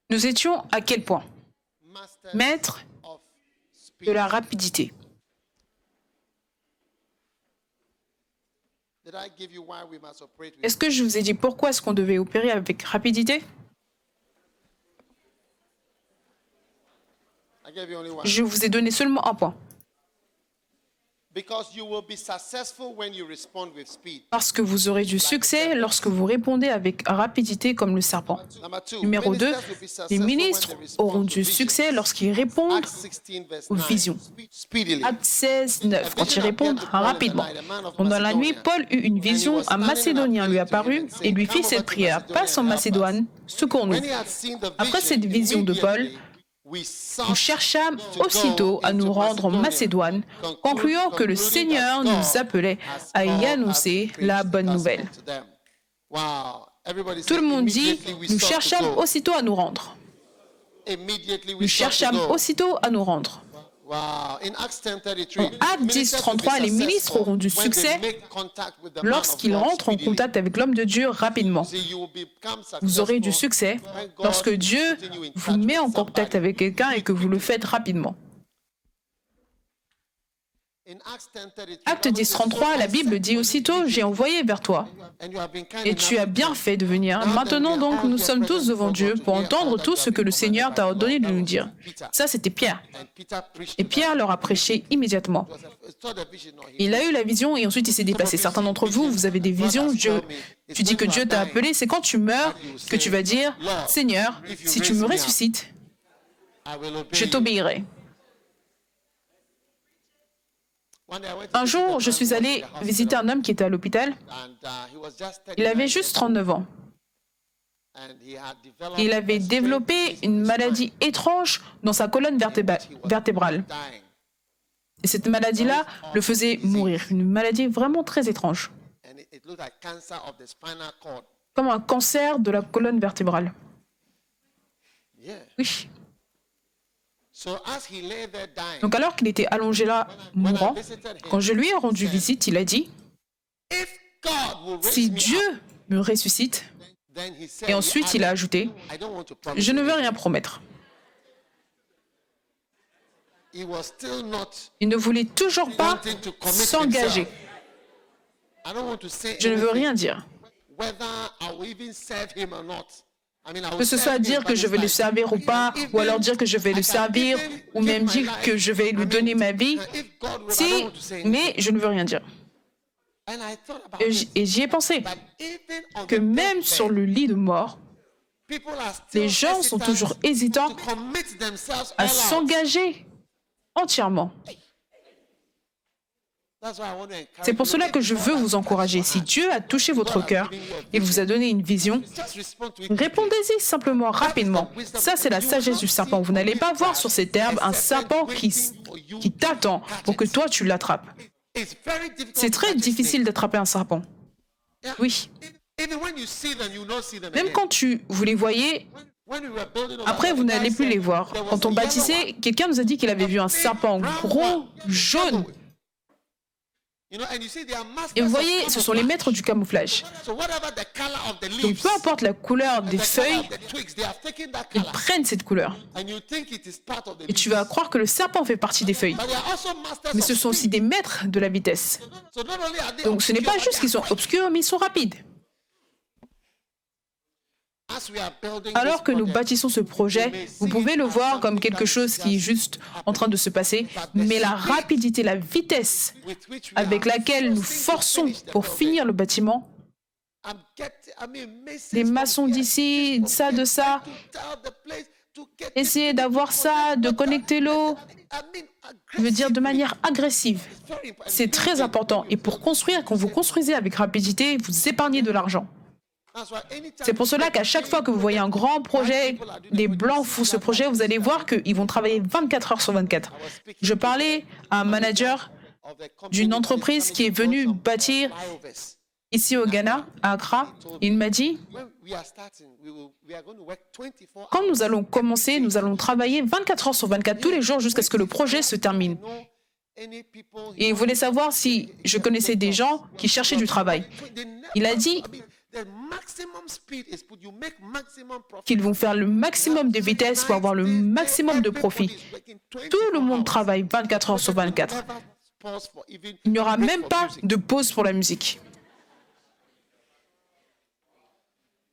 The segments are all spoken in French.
Nous étions à quel point? Maître de la rapidité. Est-ce que je vous ai dit pourquoi est-ce qu'on devait opérer avec rapidité? Je vous ai donné seulement un point. Parce que vous aurez du succès lorsque vous répondez avec rapidité comme le serpent. Numéro 2, les ministres auront du succès lorsqu'ils répondent aux visions. Acte 16, 9, quand ils répondent rapidement. Pendant la nuit, Paul eut une vision, un Macédonien lui apparut et lui fit cette prière. Passe en Macédoine, secours-nous. Après cette vision de Paul, nous cherchâmes aussitôt à nous rendre en Macédoine, concluant que le Seigneur nous appelait à y annoncer la bonne nouvelle. Tout le monde dit, nous cherchâmes aussitôt à nous rendre. Nous cherchâmes aussitôt à nous rendre. En Acte 10, 33, les ministres auront du succès lorsqu'ils rentrent en contact avec l'homme de Dieu rapidement. Vous aurez du succès lorsque Dieu vous met en contact avec quelqu'un et que vous le faites rapidement. Acte 10, 33, la Bible dit aussitôt, j'ai envoyé vers toi. Et tu as bien fait de venir. Maintenant donc, nous sommes tous devant Dieu pour entendre tout ce que le Seigneur t'a ordonné de nous dire. Ça, c'était Pierre. Et Pierre leur a prêché immédiatement. Il a eu la vision et ensuite il s'est déplacé. Certains d'entre vous, vous avez des visions. Tu dis que Dieu t'a appelé. C'est quand tu meurs que tu vas dire, Seigneur, si tu me ressuscites, je t'obéirai. Un jour, je suis allé visiter un homme qui était à l'hôpital. Il avait juste 39 ans. Il avait développé une maladie étrange dans sa colonne vertébrale. Et cette maladie-là le faisait mourir. Une maladie vraiment très étrange. Comme un cancer de la colonne vertébrale. Oui. Donc alors qu'il était allongé là, mourant, quand je lui ai rendu visite, il a dit, si Dieu me ressuscite, et ensuite il a ajouté, je ne veux rien promettre. Il ne voulait toujours pas s'engager. Je ne veux rien dire. Que ce soit dire que je vais le servir ou pas, ou alors dire que je vais le servir, ou même dire que je vais lui donner ma vie. Si, mais je ne veux rien dire. Et j'y ai pensé, que même sur le lit de mort, les gens sont toujours hésitants à s'engager entièrement. C'est pour cela que je veux vous encourager. Si Dieu a touché votre cœur et vous a donné une vision, répondez-y simplement, rapidement. Ça, c'est la sagesse du serpent. Vous n'allez pas voir sur cette herbe un serpent qui t'attend pour que toi, tu l'attrapes. C'est très difficile d'attraper un serpent. Oui. Même quand vous les voyez, après, vous n'allez plus les voir. Quand on bâtissait, quelqu'un nous a dit qu'il avait vu un serpent gros, jaune. Et vous voyez, ce sont les maîtres du camouflage. Donc, peu importe la couleur des feuilles, ils prennent cette couleur. Et tu vas croire que le serpent fait partie des feuilles. Mais ce sont aussi des maîtres de la vitesse. Donc, ce n'est pas juste qu'ils sont obscurs, mais ils sont rapides. Alors que nous bâtissons ce projet, vous pouvez le voir comme quelque chose qui est juste en train de se passer, mais la rapidité, la vitesse avec laquelle nous forçons pour finir le bâtiment, les maçons d'ici, ça, de ça, essayer d'avoir ça, de connecter l'eau, je veux dire de manière agressive. C'est très important. Et pour construire, quand vous construisez avec rapidité, vous épargnez de l'argent. C'est pour cela qu'à chaque fois que vous voyez un grand projet, des Blancs font ce projet, vous allez voir qu'ils vont travailler 24 heures sur 24. Je parlais à un manager d'une entreprise qui est venue bâtir ici au Ghana, à Accra. Il m'a dit, quand nous allons commencer, nous allons travailler 24 heures sur 24 tous les jours jusqu'à ce que le projet se termine. Et il voulait savoir si je connaissais des gens qui cherchaient du travail. Il a dit, qu'ils vont faire le maximum de vitesse pour avoir le maximum de profit. Tout le monde travaille 24 heures sur 24. Il n'y aura même pas de pause pour la musique.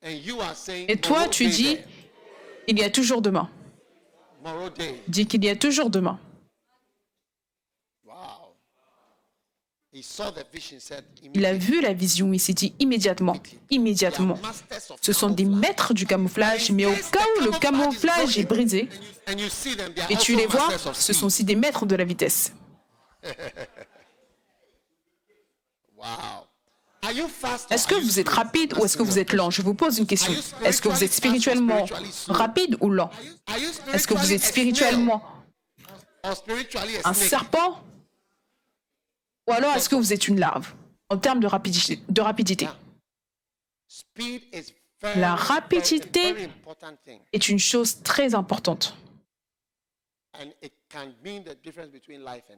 Et toi, tu dis, il y a toujours demain. Dis qu'il y a toujours demain. Il a vu la vision, il s'est dit immédiatement. Ce sont des maîtres du camouflage, mais au cas où le camouflage est brisé, et tu les vois, ce sont aussi des maîtres de la vitesse. Est-ce que vous êtes rapide ou est-ce que vous êtes lent? Je vous pose une question. Est-ce que vous êtes spirituellement rapide ou lent? Est-ce que vous êtes spirituellement un serpent? Ou alors est-ce que vous êtes une larve en termes de rapidité? La rapidité est une chose très importante.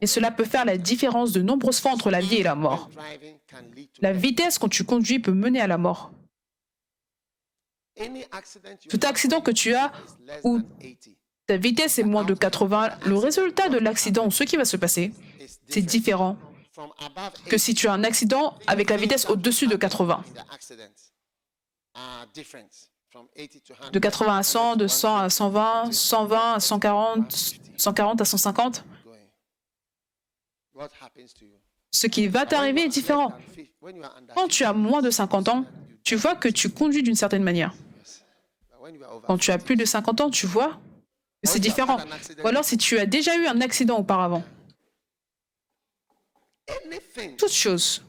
Et cela peut faire la différence de nombreuses fois entre la vie et la mort. La vitesse quand tu conduis peut mener à la mort. Tout accident que tu as où ta vitesse est moins de 80, le résultat de l'accident ou ce qui va se passer, c'est différent que si tu as un accident avec la vitesse au-dessus de 80. De 80 à 100, de 100 à 120, 120 à 140, 140 à 150. Ce qui va t'arriver est différent. Quand tu as moins de 50 ans, tu vois que tu conduis d'une certaine manière. Quand tu as plus de 50 ans, tu vois que c'est différent. Ou alors si tu as déjà eu un accident auparavant. Toute chose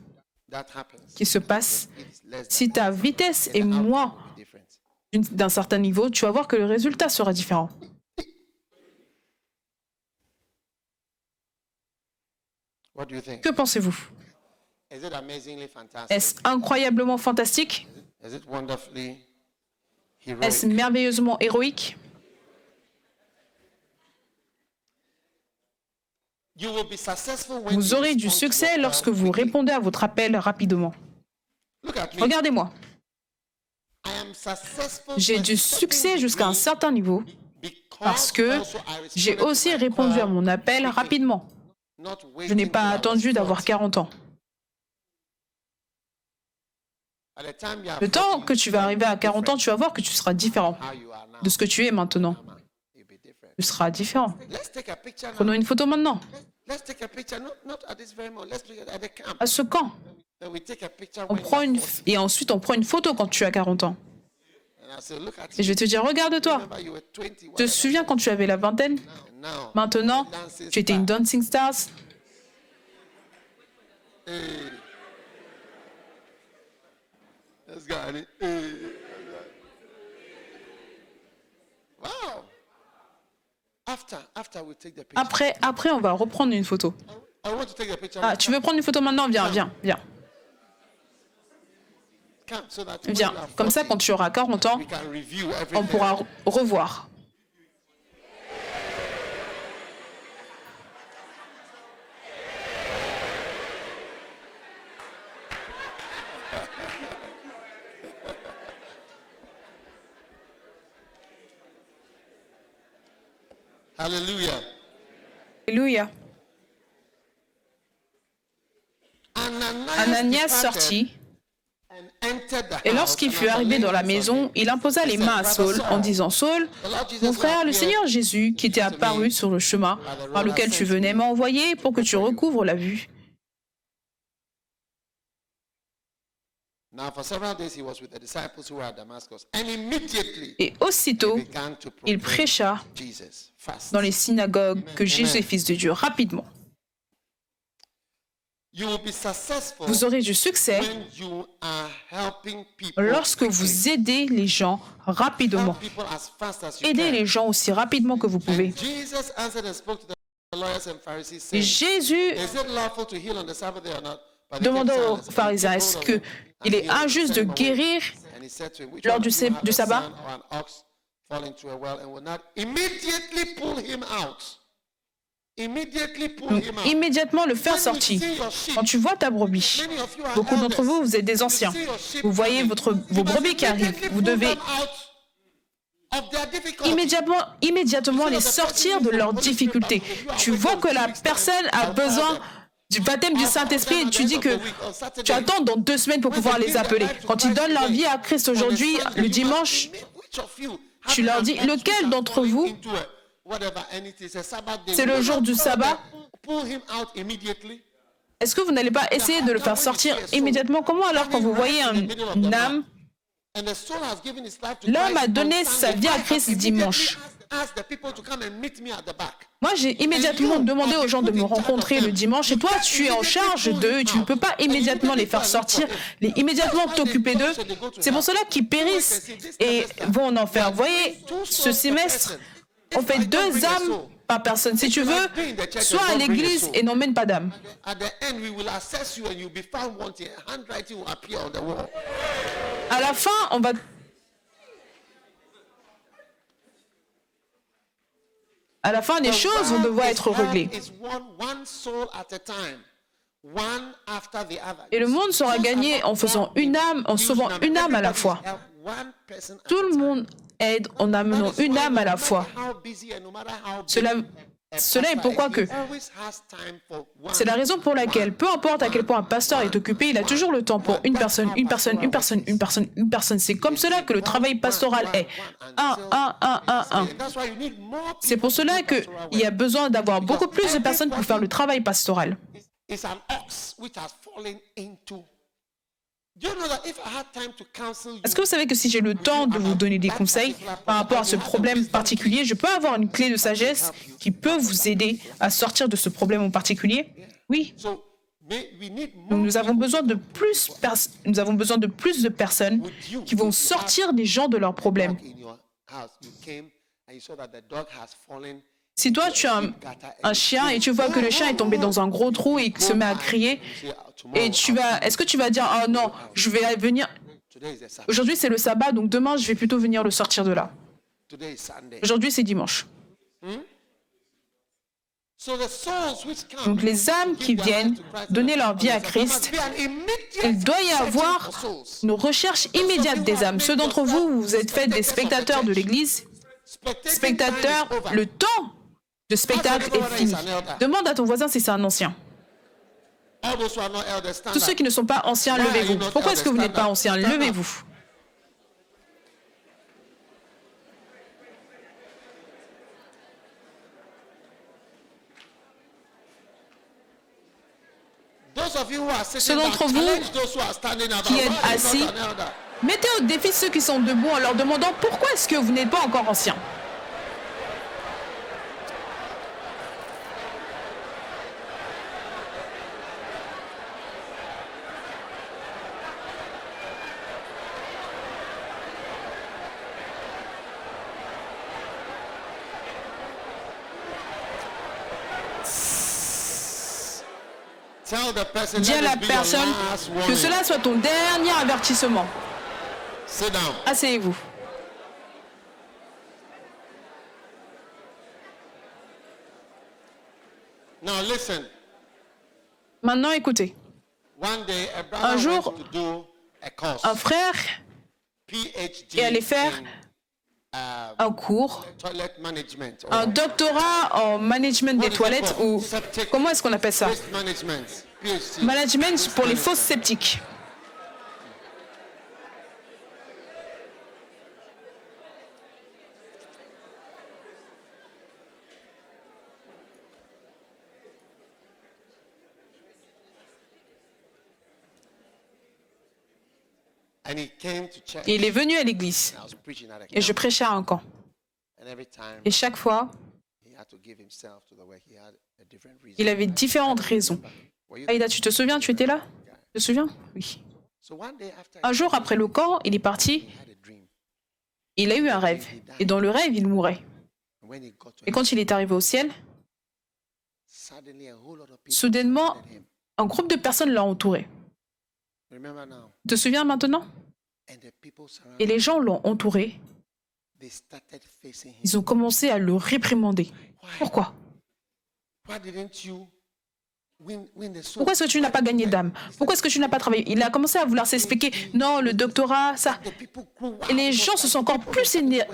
qui se passe, si ta vitesse est moins d'un certain niveau, tu vas voir que le résultat sera différent. Que pensez-vous? Est-ce incroyablement fantastique? Est-ce merveilleusement héroïque? Vous aurez du succès lorsque vous répondez à votre appel rapidement. Regardez-moi. J'ai du succès jusqu'à un certain niveau parce que j'ai aussi répondu à mon appel rapidement. Je n'ai pas attendu d'avoir 40 ans. Le temps que tu vas arriver à 40 ans, tu vas voir que tu seras différent de ce que tu es maintenant. Tu seras différent. Prenons une photo maintenant. À ce camp. Et ensuite, on prend une photo quand tu as 40 ans. Et je vais te dire, regarde-toi. Tu te souviens quand tu avais la vingtaine? Maintenant, tu étais une Dancing Stars. Après, on va reprendre une photo. Ah, tu veux prendre une photo maintenant? Viens. Viens. Comme ça, quand tu auras 40 ans, on pourra revoir. Alléluia. Alléluia. Ananias sortit, et lorsqu'il fut arrivé dans la maison, il imposa les mains à Saul en disant, « Saul, mon frère, le Seigneur Jésus, qui t'est apparu sur le chemin par lequel tu venais, m'a envoyé pour que tu recouvres la vue. » Et aussitôt, il prêcha dans les synagogues que Jésus est Fils de Dieu rapidement. Vous aurez du succès lorsque vous aidez les gens rapidement. Aidez les gens aussi rapidement que vous pouvez. Et Jésus demanda aux pharisiens, est-ce qu'il est injuste de guérir lors du sabbat? Donc, immédiatement le faire sortir. Quand tu vois ta brebis, beaucoup d'entre vous, vous êtes des anciens. Vous voyez vos brebis qui arrivent. Vous devez immédiatement les sortir de leurs difficultés. Tu vois que la personne a besoin du baptême du Saint-Esprit et tu dis que tu attends dans 2 semaines pour pouvoir les appeler. Quand ils donnent leur vie à Christ aujourd'hui, le dimanche, tu leur dis, lequel d'entre vous, c'est le jour du sabbat, est-ce que vous n'allez pas essayer de le faire sortir immédiatement? Comment alors quand vous voyez une âme, l'homme a donné sa vie à Christ dimanche. Moi, j'ai immédiatement demandé aux gens de me rencontrer le dimanche et toi, tu es en charge d'eux et tu ne peux pas immédiatement les faire sortir, immédiatement t'occuper d'eux. C'est pour cela qu'ils périssent et vont en enfer. Vous voyez, ce semestre, on fait 2 âmes par personne. Si tu veux, sois à l'église et n'emmène pas d'âme. À la fin, on va... À la fin, les choses vont devoir être réglées. Et le monde sera gagné en faisant une âme, en sauvant une âme à la fois. Tout le monde aide en amenant une âme à la fois. Cela est pourquoi que c'est la raison pour laquelle, peu importe à quel point un pasteur est occupé, il a toujours le temps pour une personne. C'est comme cela que le travail pastoral est. Un. C'est pour cela qu'il y a besoin d'avoir beaucoup plus de personnes pour faire le travail pastoral. Est-ce que vous savez que si j'ai le temps de vous donner des conseils par rapport à ce problème particulier, je peux avoir une clé de sagesse qui peut vous aider à sortir de ce problème en particulier? Oui. Donc, nous avons besoin de plus de personnes qui vont sortir des gens de leurs problèmes. Si toi, tu as un chien et tu vois que le chien est tombé dans un gros trou et qu'il se met à crier, et est-ce que tu vas dire, oh non, je vais venir, aujourd'hui c'est le sabbat, donc demain je vais plutôt venir le sortir de là. Aujourd'hui c'est dimanche. Donc les âmes qui viennent donner leur vie à Christ, il doit y avoir une recherche immédiate des âmes. Ceux d'entre vous, vous êtes faits des spectateurs de l'Église. Spectateurs, le temps de spectacle est fini. Demande à ton voisin si c'est un ancien. Tous ceux qui ne sont pas anciens, levez-vous. Pourquoi est-ce que vous n'êtes pas anciens? Levez-vous. Ceux d'entre vous qui êtes assis, mettez au défi ceux qui sont debout en leur demandant pourquoi est-ce que vous n'êtes pas encore anciens. Dis à la personne que cela soit ton dernier avertissement. Asseyez-vous. Maintenant, écoutez. Un jour, un frère est allé faire un cours, un doctorat en management des toilettes, ou comment est-ce qu'on appelle ça? Management pour les fosses septiques. Et il est venu à l'église et je prêchais à un camp. Et chaque fois, il avait différentes raisons. Aïda, tu te souviens, tu étais là? Tu te souviens? Oui. Un jour après le camp, il est parti. Il a eu un rêve. Et dans le rêve, il mourait. Et quand il est arrivé au ciel, soudainement, un groupe de personnes l'ont entouré. Tu te souviens maintenant? Et les gens l'ont entouré. Ils ont commencé à le réprimander. Pourquoi? Pourquoi est-ce que tu n'as pas gagné d'âme? Pourquoi est-ce que tu n'as pas travaillé? Il a commencé à vouloir s'expliquer. Non, le doctorat, ça. Et les gens se sont encore plus énervés.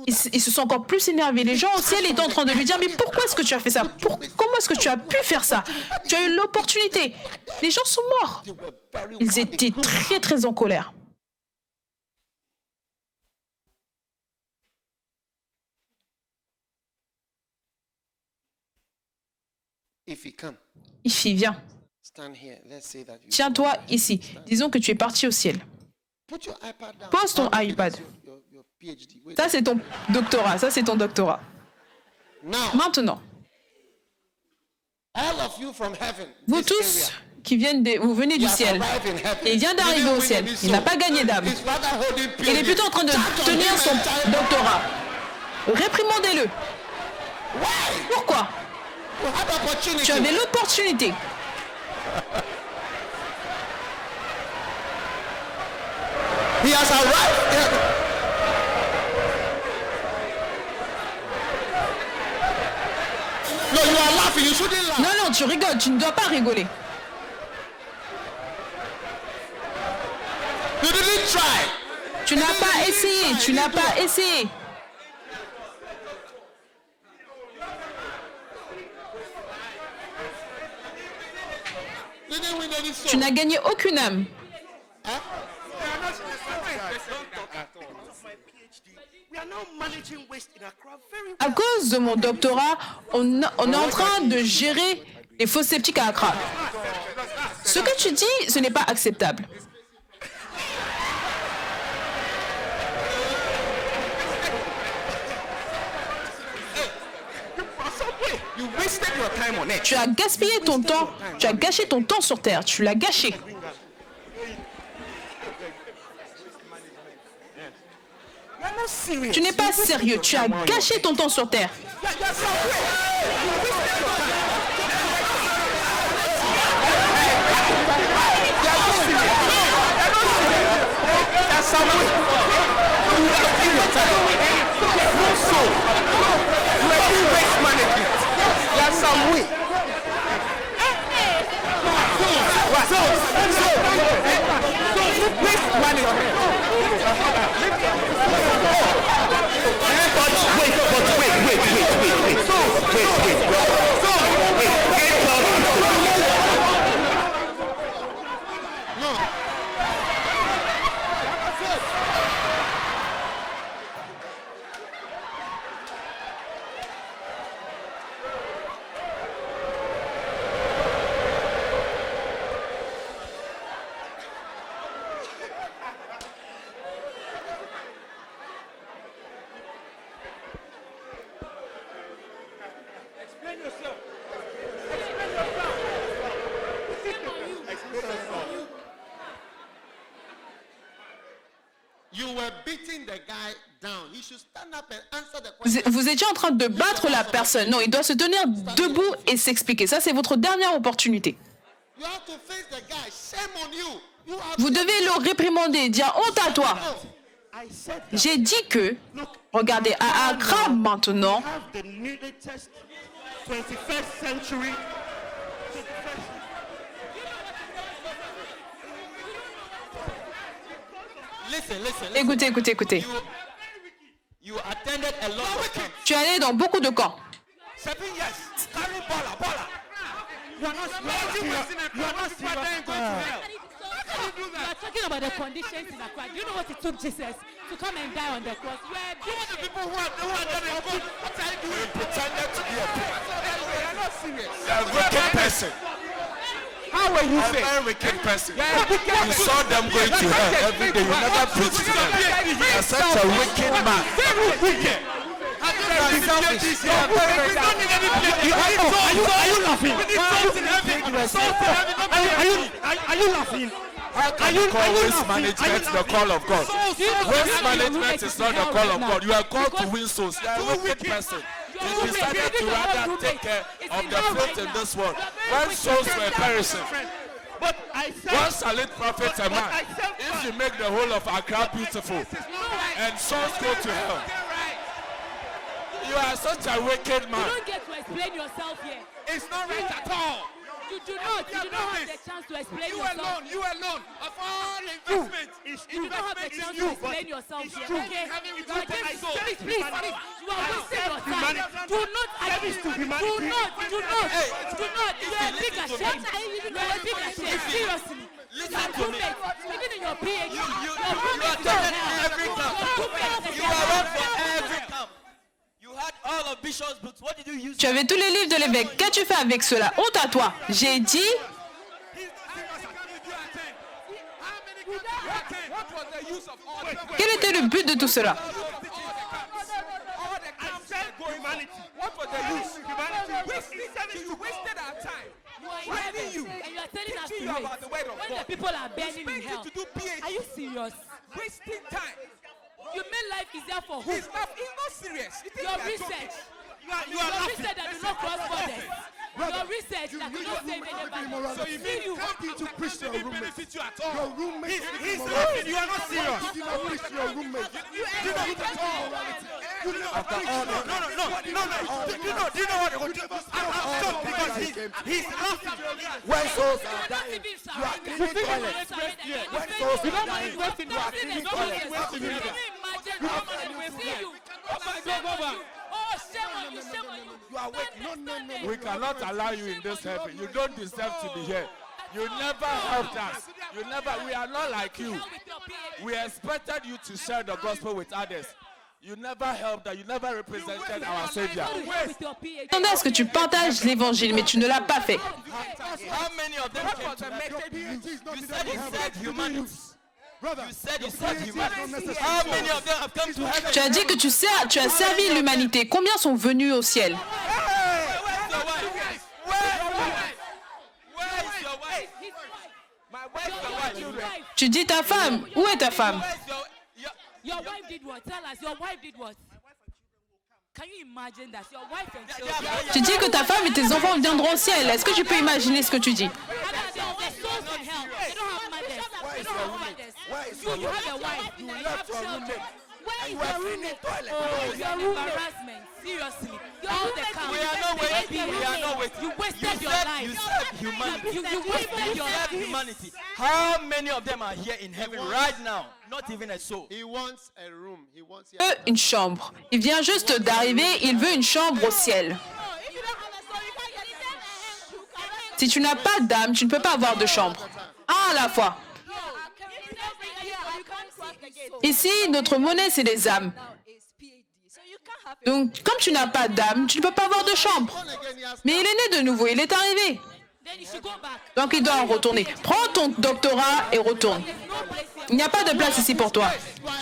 Ils se sont encore plus énervés. Les gens au ciel étaient en train de lui dire, mais pourquoi est-ce que tu as fait ça? Comment est-ce que tu as pu faire ça? Tu as eu l'opportunité. Les gens sont morts. Ils étaient très, très en colère. Ifi, viens. Tiens-toi ici. Disons que tu es parti au ciel. Pose ton iPad. Ça, c'est ton doctorat. Ça, c'est ton doctorat. Maintenant, vous tous qui vous venez du ciel, et il vient d'arriver au ciel. Il n'a pas gagné d'âme. Il est plutôt en train de tenir son doctorat. Réprimandez-le. Pourquoi? Tu avais l'opportunité. Non, non, tu rigoles, tu ne dois pas rigoler. Tu n'as pas essayé, tu n'as pas essayé. Tu n'as gagné aucune âme. À cause de mon doctorat, on est en train de gérer les faux sceptiques à Accra. Ce que tu dis, ce n'est pas acceptable. Tu as gaspillé ton temps, tu as gâché ton temps sur Terre, tu l'as gâché. Tu n'es pas sérieux, tu as gâché ton temps sur Terre. Vous étiez en train de battre la personne. Non, il doit se tenir debout et s'expliquer. Ça, c'est votre dernière opportunité. Vous devez le réprimander, dire honte à toi. J'ai dit que, regardez, à Accra maintenant, écoutez, écoutez, écoutez. Tu es allé dans beaucoup de camps. You are talking about the conditions in Accra. Do you know what it took Jesus to come and die on the cross? You are the people who are done it. What are you doing? Pretended to be a prophet. You are not serious. You are a wicked person. How were you saying? A very wicked person. You saw them going to hell every day. You never preached to them. You are such a wicked man. Very wicked. Are you laughing? Are you laughing? How can you call waste management the call of God? Waste management is not the call of God. You are called to win souls. You are a wicked person. You decided to rather take care of the fruit in this world. When souls were perishing, what shall it profit a man if you make the whole of Accra beautiful and souls go to hell? You are such a wicked man. explain yourself here. It's not right at all. You do not have the chance to explain You yourself. alone, of all investment, You do not have the chance to explain yourself here. Okay? Please, You are wasting your time. Do not argue. Do not. You are a big shame. You are a big shame. Seriously. Listen to me. Even in your PhD. You are attended every camp. You are one for every camp. You had all of Bishop's books. What did you use? Tu avais tous les livres de l'évêque. Qu'as-tu fait avec cela? Honte à toi. J'ai dit, What was the use of all the quel était le but de tout cela? What was the use? You wasted our time. You are in heaven, and you are telling us to Teaching you about the word of wait. When God. the people are burning in Expect you hell. to do PhD. Are you serious? Wasting time. You made life easier for who? He's not serious. You think Your we are research. joking? Your research that do not cross borders. Your research that do not save anybody. So you mean you. to preach to your benefit you at all? Your roommate. He's laughing. You are not serious. You did not preach to your roommate. You know it at all. You know after all. No. Do you know what they will do? I'm shocked because he's laughing. When souls You are are not dying, even you are surrounded. cleaning toilets. When souls You are don't dying, mind you are cleaning toilets. Can you imagine how many will see you? Shame on you. Oh, shame on you, shame on you. You are waiting. No. We cannot allow you in this heaven. You don't deserve to be here. You never helped us. We are not like you. We expected you to share the gospel with others. You never helped us. You never represented our Savior. Attendez à ce que tu partages l'évangile, mais tu ne l'as pas fait. How many of them came to that? You said humanity. Brother, You said humanity. How many of them have come to heaven? Tu as dit que tu as servi l'humanité. Combien sont venus au ciel? Where's your wife? Where is your wife? My wife, your wife. Tu dis ta femme. Où est ta femme? Where's Your wife did what? Tell us, your wife did what? Can you imagine that? Your wife and children. Tu dis que ta femme et tes enfants viendront au ciel. Est-ce que tu peux imaginer ce que tu dis? They souls in hell. They don't have mothers. They don't have fathers. You have a wife. You have children. Where is your roommate? Oh, you're an embarrassment. Seriously. All the camp. We are not waiting. We are not waiting. You wasted your life. You said humanity. You wasted your life. Humanity. How many of them are here in heaven right now? Not even a soul. He wants a room. He wants Il veut une chambre. Il vient juste d'arriver. Il veut une chambre au ciel. Si tu n'as pas d'âme, tu ne peux pas avoir de chambre. Un à la fois. Ici, notre monnaie, c'est les âmes. Donc, comme tu n'as pas d'âme, tu ne peux pas avoir de chambre. Mais il est né de nouveau, il est arrivé. Then you should go back. Donc, il doit en retourner. Prends ton doctorat et retourne. Il n'y a pas de place ici pour toi.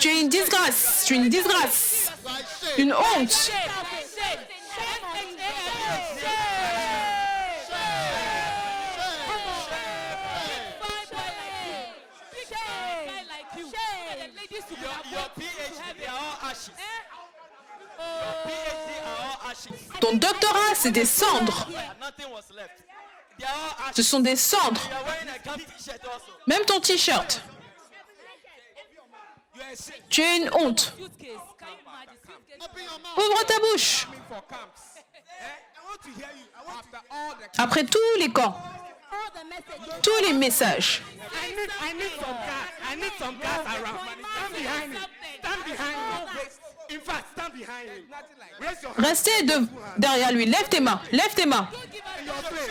Tu es une disgrâce. Tu es une disgrâce. Une honte. Your PhD, they are all ashes. Your PhD are all ashes. Ton doctorat, c'est des cendres. Nothing was left. They are all ashes. Ce sont des cendres. You are wearing a camp t-shirt also. Même ton t-shirt. Tu es une honte. Suitcase. Can you imagine? Suitcase. Ouvre ta bouche. For camps. I want to hear you. After all the Après tous les camps, tous les messages. I need some guys around. Stand behind him. Stand behind him. In fact, stand behind him. Raise your hand Restez derrière lui. Lève tes mains. Lève tes mains. in your place.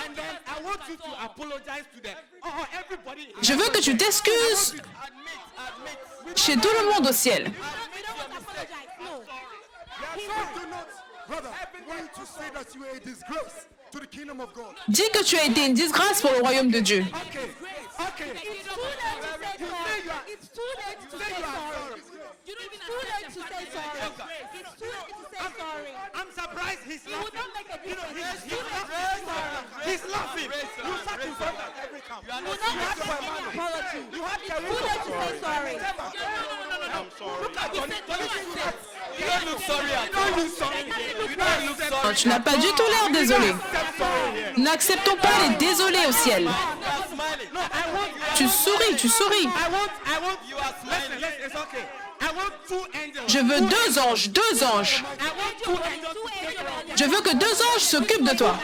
And then I want you to apologize to them. Oh, everybody. Je veux que tu t'excuses Admit. chez tout le monde au ciel. brother, I want you to say that you are a disgrace to the kingdom of God. Dis que tu as été une disgrâce pour le royaume de Dieu. Okay. It's too late to say sorry. You don't even have to say sorry. It's too late to say sorry. I'm surprised he's It would laughing. not make a difference. He's laughing. You sat in front of every camp. You would not have to make an apology. You had It's too late to say sorry. You don't look sorry at all. You don't look sorry. Non, tu n'as pas du tout l'air désolé. N'acceptons pas les désolés au ciel. You are smiling. Tu souris, tu souris. I want. You are smiling. Listen, it's okay. I want two angels. Je veux deux anges, deux anges. I want two angels to take around. Je veux que 2 anges s'occupent de toi.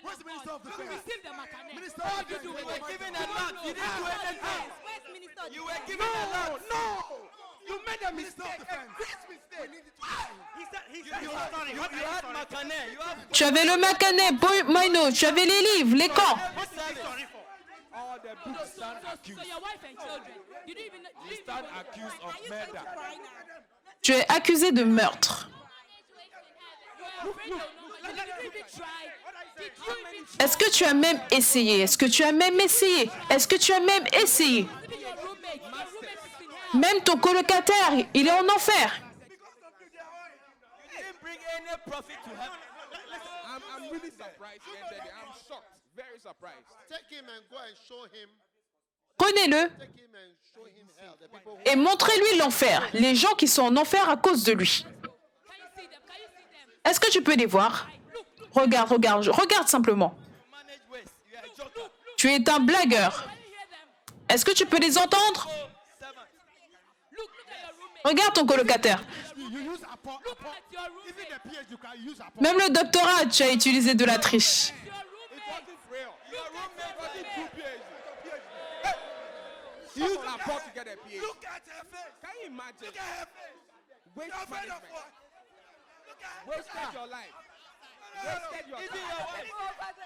Where's the Minister of Defense? Receive the Makane. Minister What of did you do? Defense. You were given a lot. You didn't do anything. Where's Minister of You were Defense? given a lot. No! You made a mistake, a great mistake. We need it to You had Makane. You have Tu avais le Makane, Moino, tu avais les livres, les camps. All the books stand accused. So your wife and children. Did you even? They stand accused of murder. Tu es accusé de meurtre. Est-ce que tu as même essayé? Est-ce que tu as même essayé? Est-ce que tu as même essayé? Même ton colocataire, il est en enfer. You didn't bring any profit to heaven. I'm really surprised. I'm shocked. Very surprised. Take him and go and show him. Prenez-le Take him and show him hell. The people who et montrez-lui l'enfer. Les gens qui sont en enfer à cause de lui. Est-ce que tu peux les voir? Regarde, regarde, regarde simplement. manage waste. You are a joker. Tu es un blagueur. Est-ce que tu peux les entendre? Servant. Regarde ton colocataire. You use even the PhD, you can use Même le doctorat, tu as utilisé de la triche. Your roommate was there. You can afford to get a PhD. Look at her face. Can you imagine? Look at her face. Waste You're afraid of management. what? Wasted your life. Wasted your Even time. your wife.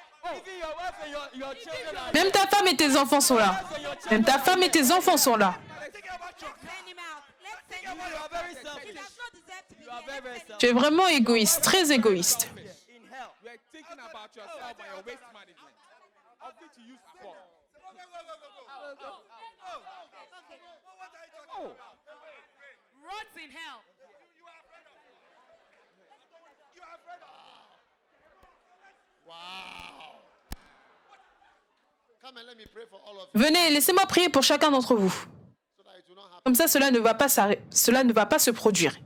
Even your wife and your children are Même ta femme et tes enfants sont là. Même ta femme et tes enfants sont là. Think about your Send him out. Let's send him You out. are very He selfish. does not deserve to be You are here. very selfish. Tu es vraiment égoïste, très égoïste. In hell. You are thinking about yourself and your waste management. Of which you use support. Oh, Rots in hell. wow. Come and let me pray for all of you Venez, laissez-moi prier pour chacun d'entre vous. so that it will not happen. Comme ça, cela ne va pas se produire.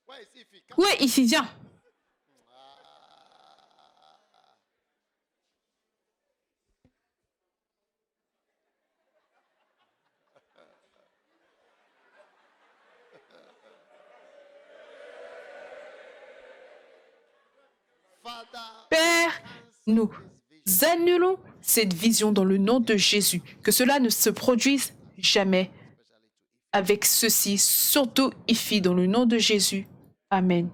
Where is Ifi? Come. Où est Ifi? Viens. Father, Père, nous annulons cette vision dans le nom de Jésus. Que cela ne se produise jamais avec ceci, surtout Ifi, dans le nom de Jésus. Amen.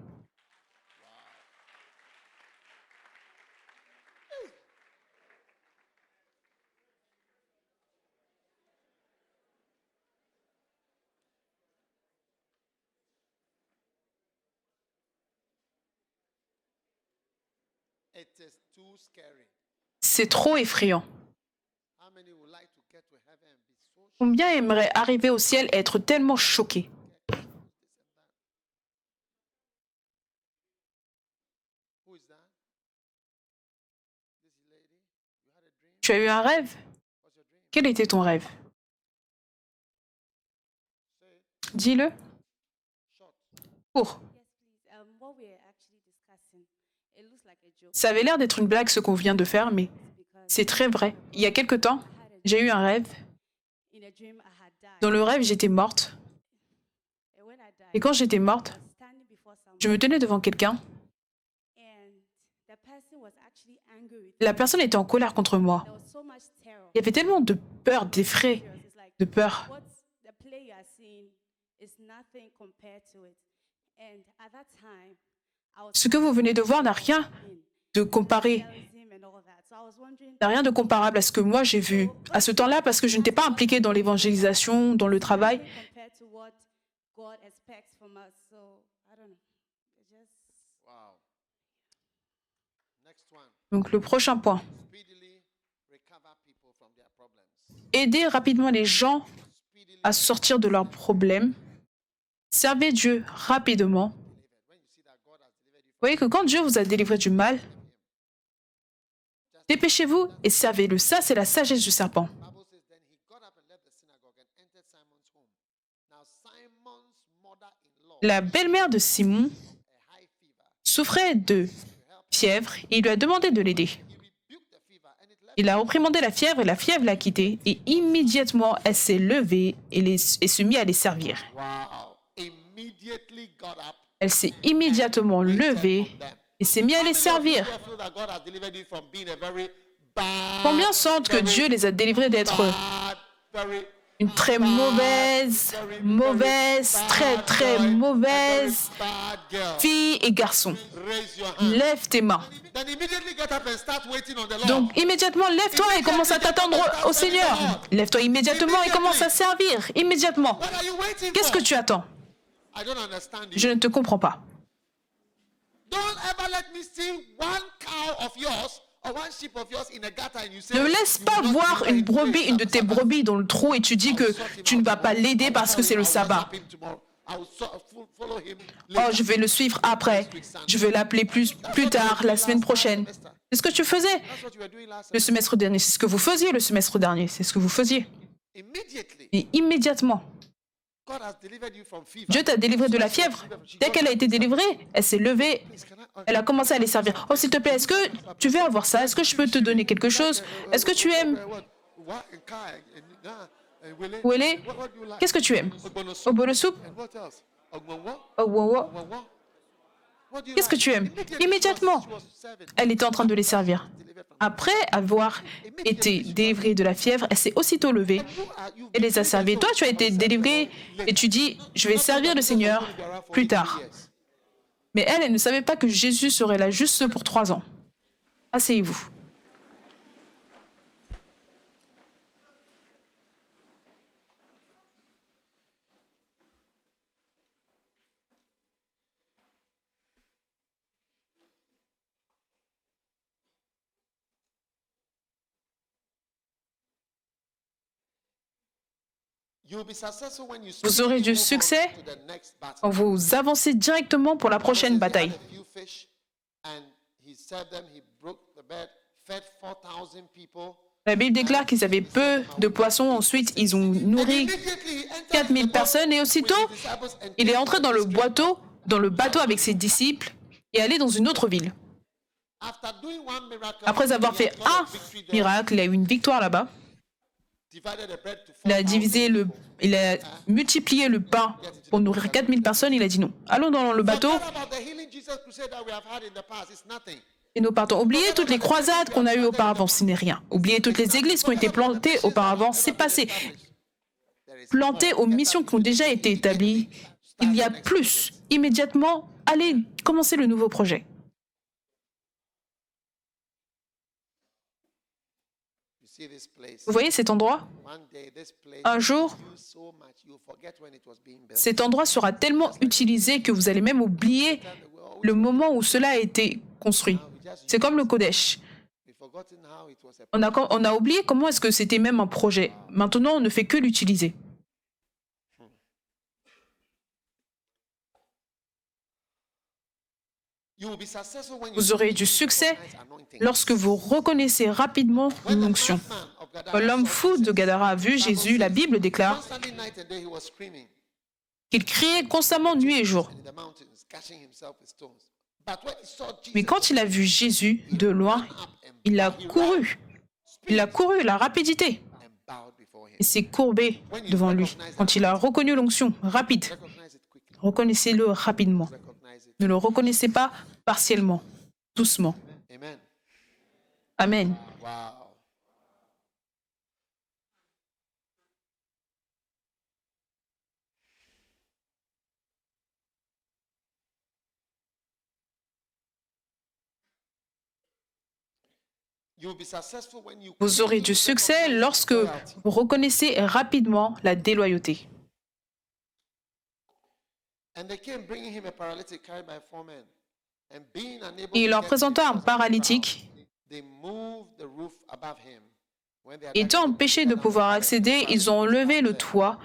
it is too scary. C'est trop effrayant. How many would like to get to heaven and be so Combien aimerait arriver au ciel et être tellement choqué? Who is that? This lady? You had a dream? Tu as eu un rêve? What's your dream? Quel était ton rêve? Say it. Dis-le. Short. Court. Yes, please. What we're actually discussing, it looks like a joke Ça avait l'air d'être une blague ce qu'on vient de faire, mais because c'est très vrai. Il y a quelque temps, j'ai eu un rêve. in a dream I had died. Dans le rêve, j'étais morte. And when I died, Et quand j'étais morte, I was standing before someone, je me tenais devant quelqu'un. and the person was actually angry with La personne était en colère contre moi. There was so much terror. Il y avait tellement de peur, d'effraie, It's like de peur. what the play you are seeing is nothing compared to it. And at that time, I was Ce que vous venez de voir n'a rien de comparé, terrorism and all that. So I was wondering, n'a rien de comparable à ce que moi j'ai vu à ce temps-là, parce que je n'étais pas impliquée dans l'évangélisation, dans le travail. nothing compared to what God expects from us. So I don't know. It's just Wow. Next one. Donc le prochain point, Speedily recover people from their problems. aider rapidement les gens Speedily à sortir de leurs problèmes. Servez Dieu rapidement. delivered. When you see that God has delivered you Vous voyez que quand Dieu vous a délivré du mal, dépêchez-vous et servez-le. Ça, c'est la sagesse du serpent. The Bible says then he got up and left the synagogue and entered Simon's home. Now Simon's mother-in-law La belle-mère de Simon a high fever. souffrait de fièvre et il lui a demandé de l'aider. He rebuked the fever and it left. Il a reprimandé la fièvre et la fièvre l'a quittée. Et immédiatement, elle s'est levée et se mit à les servir. Wow. Immediately immediately got up Elle s'est immédiatement levée et s'est mise à les servir. feel that God has delivered you from being a very bad, Combien sentent que Dieu les a délivrés d'être very une très mauvaise, très mauvaise bad girl? fille et garçon? Raise your hand. Lève tes mains. Then immediately get up and start waiting on the Lord. Donc immédiatement, lève-toi et commence à t'attendre au Seigneur. Lève-toi immédiatement et commence à servir. Immédiatement. What are you waiting Qu'est-ce for? que tu attends? I don't understand you. Je ne te comprends pas. Don't ever let me see one cow of yours or one sheep of yours in a gutter and you say Ne laisse you pas will not voir deliver une in brebis, praise une de on tes Sabbath. brebis dans le trou et tu dis que tu ne vas pas l'aider parce que c'est le sabbat. Oh, je vais le suivre après. Je vais l'appeler plus tard, la semaine prochaine. C'est ce que tu faisais le semestre dernier. C'est ce que vous faisiez le semestre dernier. C'est ce que vous faisiez. Et immédiatement, Dieu t'a délivré de la fièvre. Dès qu'elle a été délivrée, elle s'est levée. Elle a commencé à les servir. Oh, s'il te plaît, est-ce que tu veux avoir ça? Est-ce que je peux te donner quelque chose? Est-ce que tu aimes? Wele, qu'est-ce que tu aimes? Obolo soup? Owowo? Qu'est-ce que tu aimes? Immédiatement, elle était en train de les servir. Après avoir été délivrée de la fièvre, elle s'est aussitôt levée et les a servis. Toi, tu as été délivré et tu dis, je vais servir le Seigneur plus tard. Mais elle ne savait pas que Jésus serait là juste pour 3 ans. Asseyez-vous. Vous aurez du succès quand vous avancez directement pour la prochaine bataille. La Bible déclare qu'ils avaient peu de poissons. Ensuite, ils ont nourri 4000 personnes. Et aussitôt, il est entré dans le bateau avec ses disciples et allé dans une autre ville. Après avoir fait un miracle, il a eu une victoire là-bas. Il a multiplié le pain pour nourrir 4000 personnes. Il a dit non. Allons dans le bateau et nous partons. Oubliez toutes les croisades qu'on a eues auparavant, ce n'est rien. Oubliez toutes les églises qui ont été plantées auparavant, c'est passé. Plantées aux missions qui ont déjà été établies. Il y a plus. Immédiatement, allez commencer le nouveau projet. Vous voyez cet endroit? Un jour, cet endroit sera tellement utilisé que vous allez même oublier le moment où cela a été construit. C'est comme le Kodesh. On a oublié comment est-ce que c'était même un projet. Maintenant, on ne fait que l'utiliser. Vous aurez du succès lorsque vous reconnaissez rapidement l'onction. Quand l'homme fou de Gadara a vu Jésus, la Bible déclare qu'il criait constamment nuit et jour. Mais quand il a vu Jésus de loin, il a couru. Il a couru, la rapidité. Il s'est courbé devant lui. Quand il a reconnu l'onction, rapide. Reconnaissez-le rapidement. Ne le reconnaissez pas partiellement, doucement. Amen. Vous aurez du succès lorsque vous reconnaissez rapidement la déloyauté. Et il leur présenta un paralytique. Étant empêchés de pouvoir accéder, ils ont enlevé le toit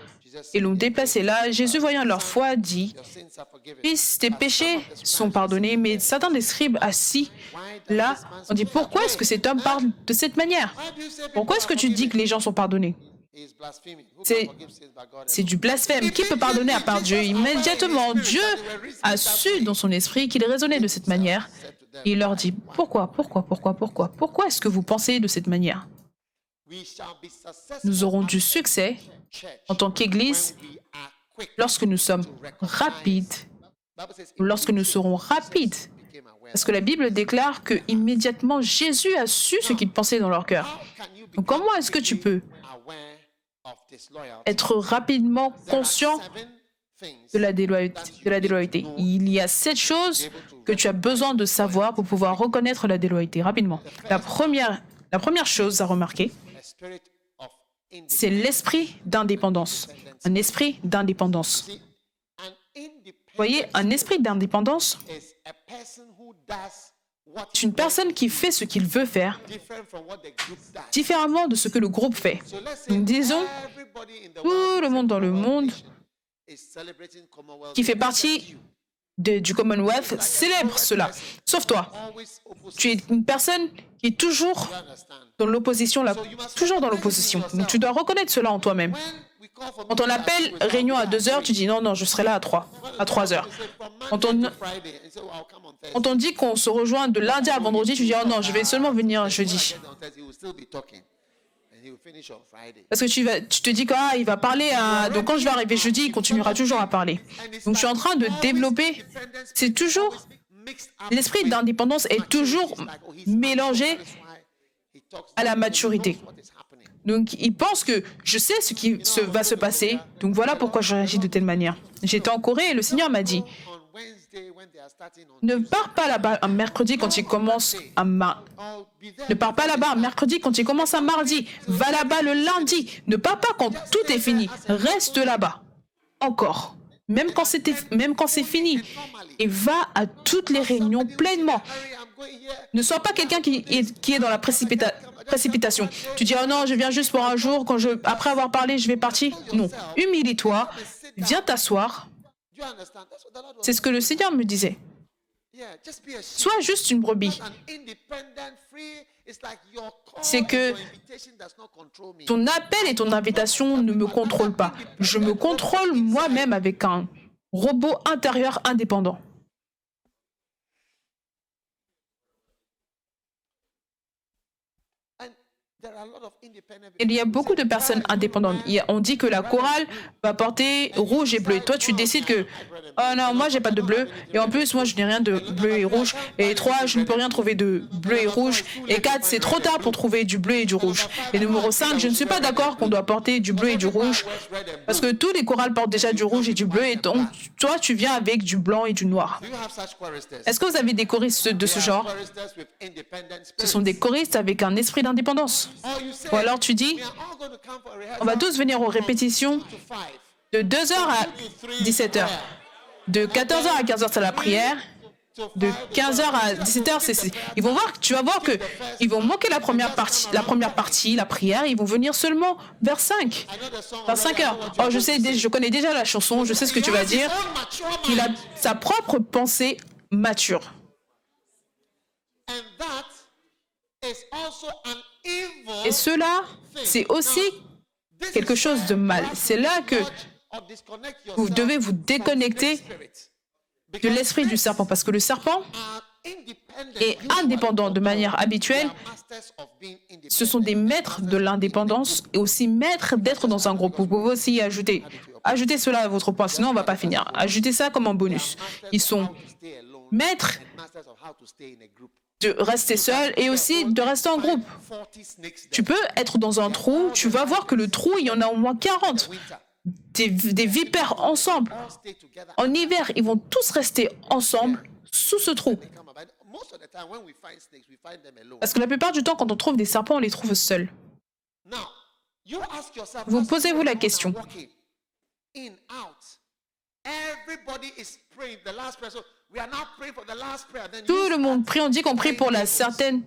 et l'ont déplacé là. Jésus, voyant leur foi, dit, « Fils, tes péchés sont pardonnés. » Mais certains des scribes assis là ont dit, « Pourquoi est-ce que cet homme parle de cette manière? Pourquoi est-ce que tu dis que les gens sont pardonnés? » C'est du blasphème. Qui peut pardonner à part Dieu? Immédiatement, Dieu a su dans son esprit qu'il raisonnait de cette manière. Et il leur dit, pourquoi est-ce que vous pensez de cette manière? Nous aurons du succès en tant qu'Église lorsque nous sommes rapides, lorsque nous serons rapides. Parce que la Bible déclare que immédiatement Jésus a su ce qu'ils pensaient dans leur cœur. Donc, comment est-ce que tu peux être rapidement conscient de la déloyauté? Il y a 7 choses que tu as besoin de savoir pour pouvoir reconnaître la déloyauté rapidement. La première chose à remarquer, c'est l'esprit d'indépendance. Un esprit d'indépendance. Vous voyez, un esprit d'indépendance, c'est une personne qui fait ce qu'il veut faire, différemment de ce que le groupe fait. Donc, disons, tout le monde dans le monde qui fait partie du Commonwealth célèbre cela, sauf toi. Tu es une personne qui est toujours dans l'opposition, Donc, tu dois reconnaître cela en toi-même. Quand on appelle réunion à 2h, tu dis non, je serai là à 3h. Quand on dit qu'on se rejoint de lundi à vendredi, tu dis oh non, je vais seulement venir jeudi. Parce que tu te dis qu'il va parler donc quand je vais arriver jeudi, il continuera toujours à parler. Donc je suis en train de développer, l'esprit d'indépendance est toujours mélangé à la maturité. Donc il pense que je sais ce qui va se passer, donc voilà pourquoi je réagis de telle manière. J'étais en Corée et le Seigneur m'a dit ne pars pas là-bas un mercredi quand il commence Ne pars pas là-bas un mercredi quand il commence un mardi. Va là-bas le lundi. Ne pars pas quand tout est fini. Reste là-bas. Encore. Même quand c'est fini. Et va à toutes les réunions pleinement. Ne sois pas quelqu'un qui est dans la précipitation. Tu dis, oh non, je viens juste pour un jour. Après avoir parlé, je vais partir. Non. Humilie-toi. Viens t'asseoir. C'est ce que le Seigneur me disait. Sois juste une brebis. C'est que ton appel et ton invitation ne me contrôlent pas. Je me contrôle moi-même avec un robot intérieur indépendant. Il y a beaucoup de personnes indépendantes. On dit que la chorale va porter rouge et bleu. Et toi, tu décides que « Oh non, moi, j'ai pas de bleu. Et en plus, moi, je n'ai rien de bleu et rouge. Et 3, je ne peux rien trouver de bleu et rouge. Et 4, c'est trop tard pour trouver du bleu et du rouge. Et numéro 5, je ne suis pas d'accord qu'on doit porter du bleu et du rouge. Parce que tous les chorales portent déjà du rouge et du bleu. Et donc, toi, tu viens avec du blanc et du noir. Est-ce que vous avez des choristes de ce genre? Ce sont des choristes avec un esprit d'indépendance. Ou alors tu dis, on va tous venir aux répétitions de 2h à 17h. De 14h à 15h, c'est la prière. De 15h à 17h, tu vas voir que ils vont manquer la première partie, la prière, ils vont venir seulement vers 5. Vers 5h. Oh, je connais déjà la chanson, je sais ce que tu vas dire. Il a sa propre pensée mature. Et cela, c'est aussi quelque chose de mal. C'est là que vous devez vous déconnecter de l'esprit du serpent, parce que le serpent est indépendant de manière habituelle. Ce sont des maîtres de l'indépendance et aussi maîtres d'être dans un groupe. Vous pouvez aussi ajouter cela à votre point, sinon on ne va pas finir. Ajoutez ça comme un bonus. Ils sont maîtres de rester seul et aussi de rester en groupe. Tu peux être dans un trou, tu vas voir que le trou, il y en a au moins 40. Des vipères ensemble. En hiver, ils vont tous rester ensemble sous ce trou. Parce que la plupart du temps, quand on trouve des serpents, on les trouve seuls. Vous posez-vous la question. Tout le monde prie, on dit qu'on prie pour la certaine...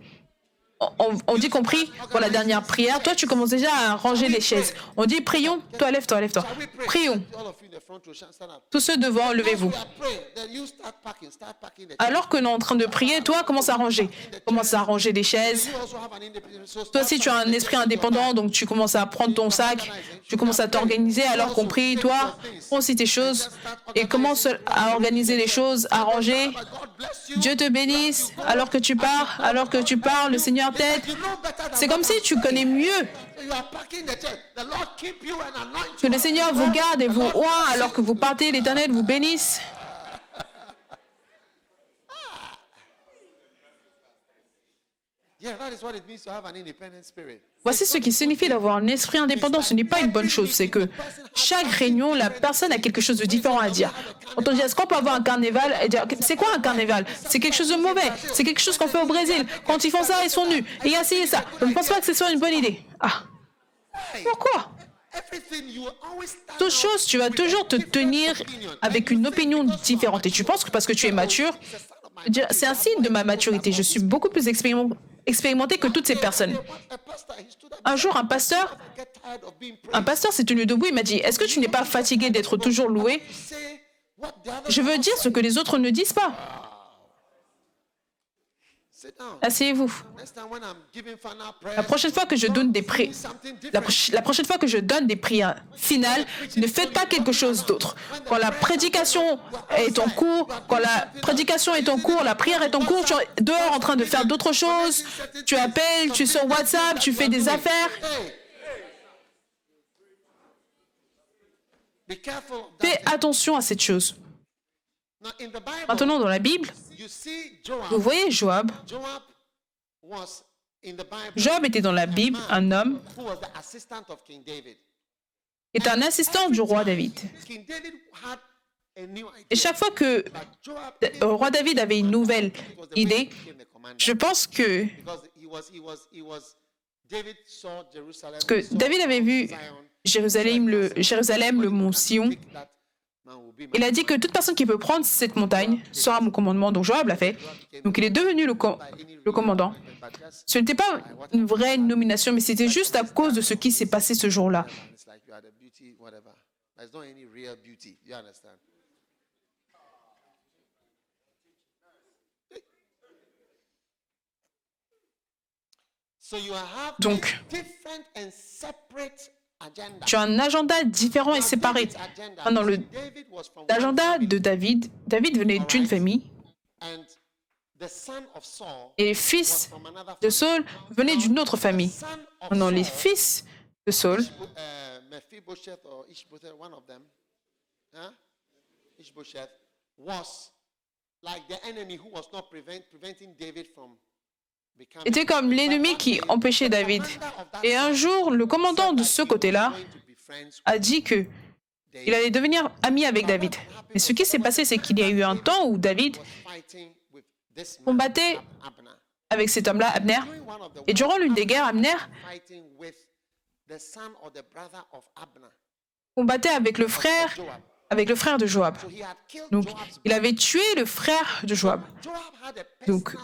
On dit qu'on prie pour la dernière prière. Toi, tu commences déjà à ranger les chaises. On dit, prions. Toi, lève-toi. Prions. Tous ceux devant, levez-vous. Alors que nous sommes en train de prier, toi, commence à ranger. Commence à ranger les chaises. Toi aussi, tu as un esprit indépendant, donc tu commences à prendre ton sac. Tu commences à t'organiser alors qu'on prie. Toi, prends aussi tes choses et commence à organiser les choses, à ranger. Dieu te bénisse alors que tu pars, le Seigneur tête. C'est comme si tu connais mieux que le Seigneur vous garde et vous oint alors que vous partez, l'Éternel vous bénisse. Voici ce qui signifie d'avoir un esprit indépendant. Ce n'est pas une bonne chose. C'est que chaque réunion, la personne a quelque chose de différent à dire. Quand on dit, est-ce qu'on peut avoir un carnaval et dire, c'est quoi un carnaval? C'est quelque chose de mauvais. C'est quelque chose qu'on fait au Brésil. Quand ils font ça, ils sont nus. Et il y a ci et ça. Je ne pense pas que ce soit une bonne idée. Ah. Pourquoi? Toute chose, tu vas toujours te tenir avec une opinion différente. Et tu penses que parce que tu es mature, c'est un signe de ma maturité. Je suis beaucoup plus expérimenté que toutes ces personnes. Un jour, un pasteur s'est tenu debout, il m'a dit, est-ce que tu n'es pas fatigué d'être toujours loué? Je veux dire ce que les autres ne disent pas. Asseyez-vous. La prochaine fois que je donne des prières finales, ne faites pas quelque chose d'autre. Quand la prédication est en cours, la prière est en cours, tu es dehors en train de faire d'autres choses, tu appelles, tu es sur WhatsApp, tu fais des affaires. Fais attention à cette chose. Maintenant, dans la Bible, vous voyez Joab. Joab était dans la Bible un homme est un assistant du roi David. Et chaque fois que le roi David avait une nouvelle idée, je pense que David avait vu Jérusalem, le mont Sion. Il a dit que toute personne qui peut prendre cette montagne sera mon commandement. Donc Joab l'a fait. Donc il est devenu le commandant. Ce n'était pas une vraie nomination, mais c'était juste à cause de ce qui s'est passé ce jour-là. Donc, tu as un agenda différent et séparé. Dans l'agenda de David, David venait d'une famille et les fils de Saul venaient d'une autre famille. Maintenant, les fils de Saul, était comme l'ennemi qui empêchait David. Et un jour, le commandant de ce côté-là a dit qu'il allait devenir ami avec David. Mais ce qui s'est passé, c'est qu'il y a eu un temps où David combattait avec cet homme-là, Abner. Et durant l'une des guerres, Abner combattait avec le frère de Joab. Donc, il avait tué le frère de Joab. Donc,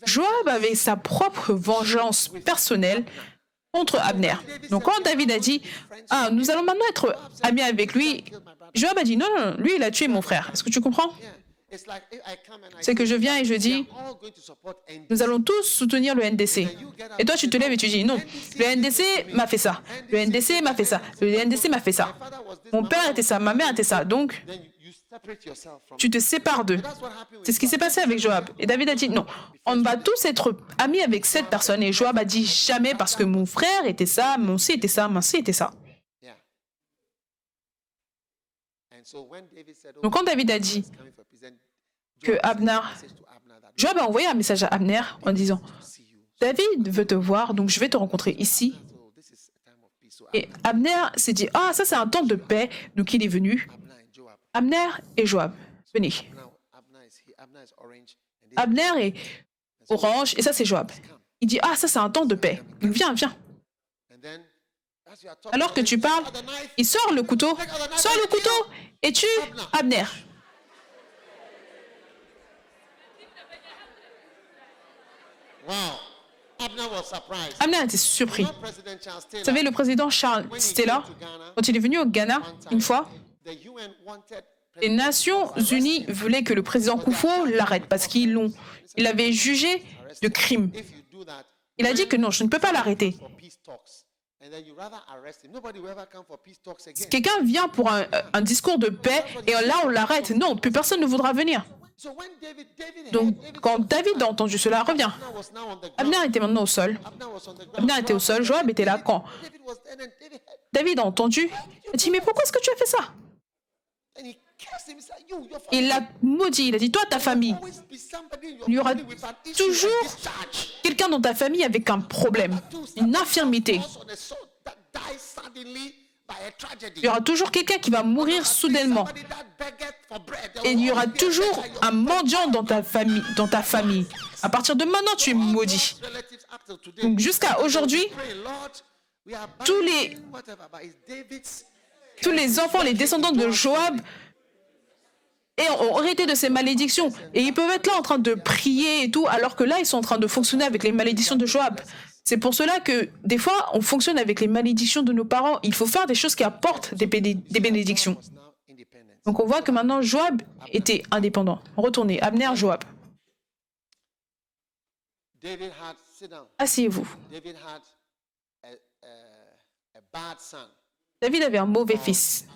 Joab avait sa propre vengeance personnelle contre Abner. Donc quand David a dit « Ah, nous allons maintenant être amis avec lui », Joab a dit « Non, non, lui, il a tué mon frère. » Est-ce que tu comprends? C'est que je viens et je dis « Nous allons tous soutenir le NDC. » Et toi, tu te lèves et tu dis « Non, le NDC m'a fait ça. Le NDC m'a fait ça. Le NDC m'a fait ça. Mon père était ça, ma mère était ça. Donc, tu te sépares d'eux. » C'est ce qui s'est passé avec Joab. Et David a dit, non, on va tous être amis avec cette personne. Et Joab a dit, jamais, parce que mon frère était ça, mon ci était ça, mon ci était ça. Donc quand David a dit que Joab a envoyé un message à Abner en disant, David veut te voir, donc je vais te rencontrer ici. Et Abner s'est dit, ah, ça c'est un temps de paix, donc il est venu. Abner et Joab, venez. Abner est orange et ça c'est Joab. Il dit, ah ça c'est un temps de paix. Viens, viens. Alors que tu parles, il sort le couteau et tue Abner. Abner était surpris. Vous savez, le président Charles Stella, quand il est venu au Ghana une fois, les Nations Unies voulaient que le président Kufuor l'arrête parce qu'il l'avait jugé de crime. Il a dit que non, je ne peux pas l'arrêter. Si quelqu'un vient pour un discours de paix et là on l'arrête, non, plus personne ne voudra venir. Donc, quand David a entendu cela, reviens. Abner était maintenant au sol. Abner était au sol, Joab était là. Quand David a entendu, il a dit, mais pourquoi est-ce que tu as fait ça? Il l'a maudit, il a dit, toi, ta famille, il y aura toujours quelqu'un dans ta famille avec un problème, une infirmité. Il y aura toujours quelqu'un qui va mourir soudainement. Et il y aura toujours un mendiant dans ta famille. À partir de maintenant, tu es maudit. Donc jusqu'à aujourd'hui, tous les enfants, les descendants de Joab ont arrêté de ces malédictions. Et ils peuvent être là en train de prier et tout, alors que là, ils sont en train de fonctionner avec les malédictions de Joab. C'est pour cela que, des fois, on fonctionne avec les malédictions de nos parents. Il faut faire des choses qui apportent des bénédictions. Donc, on voit que maintenant, Joab était indépendant. Retournez, Abner, Joab. Asseyez-vous. David avait un mauvais fils,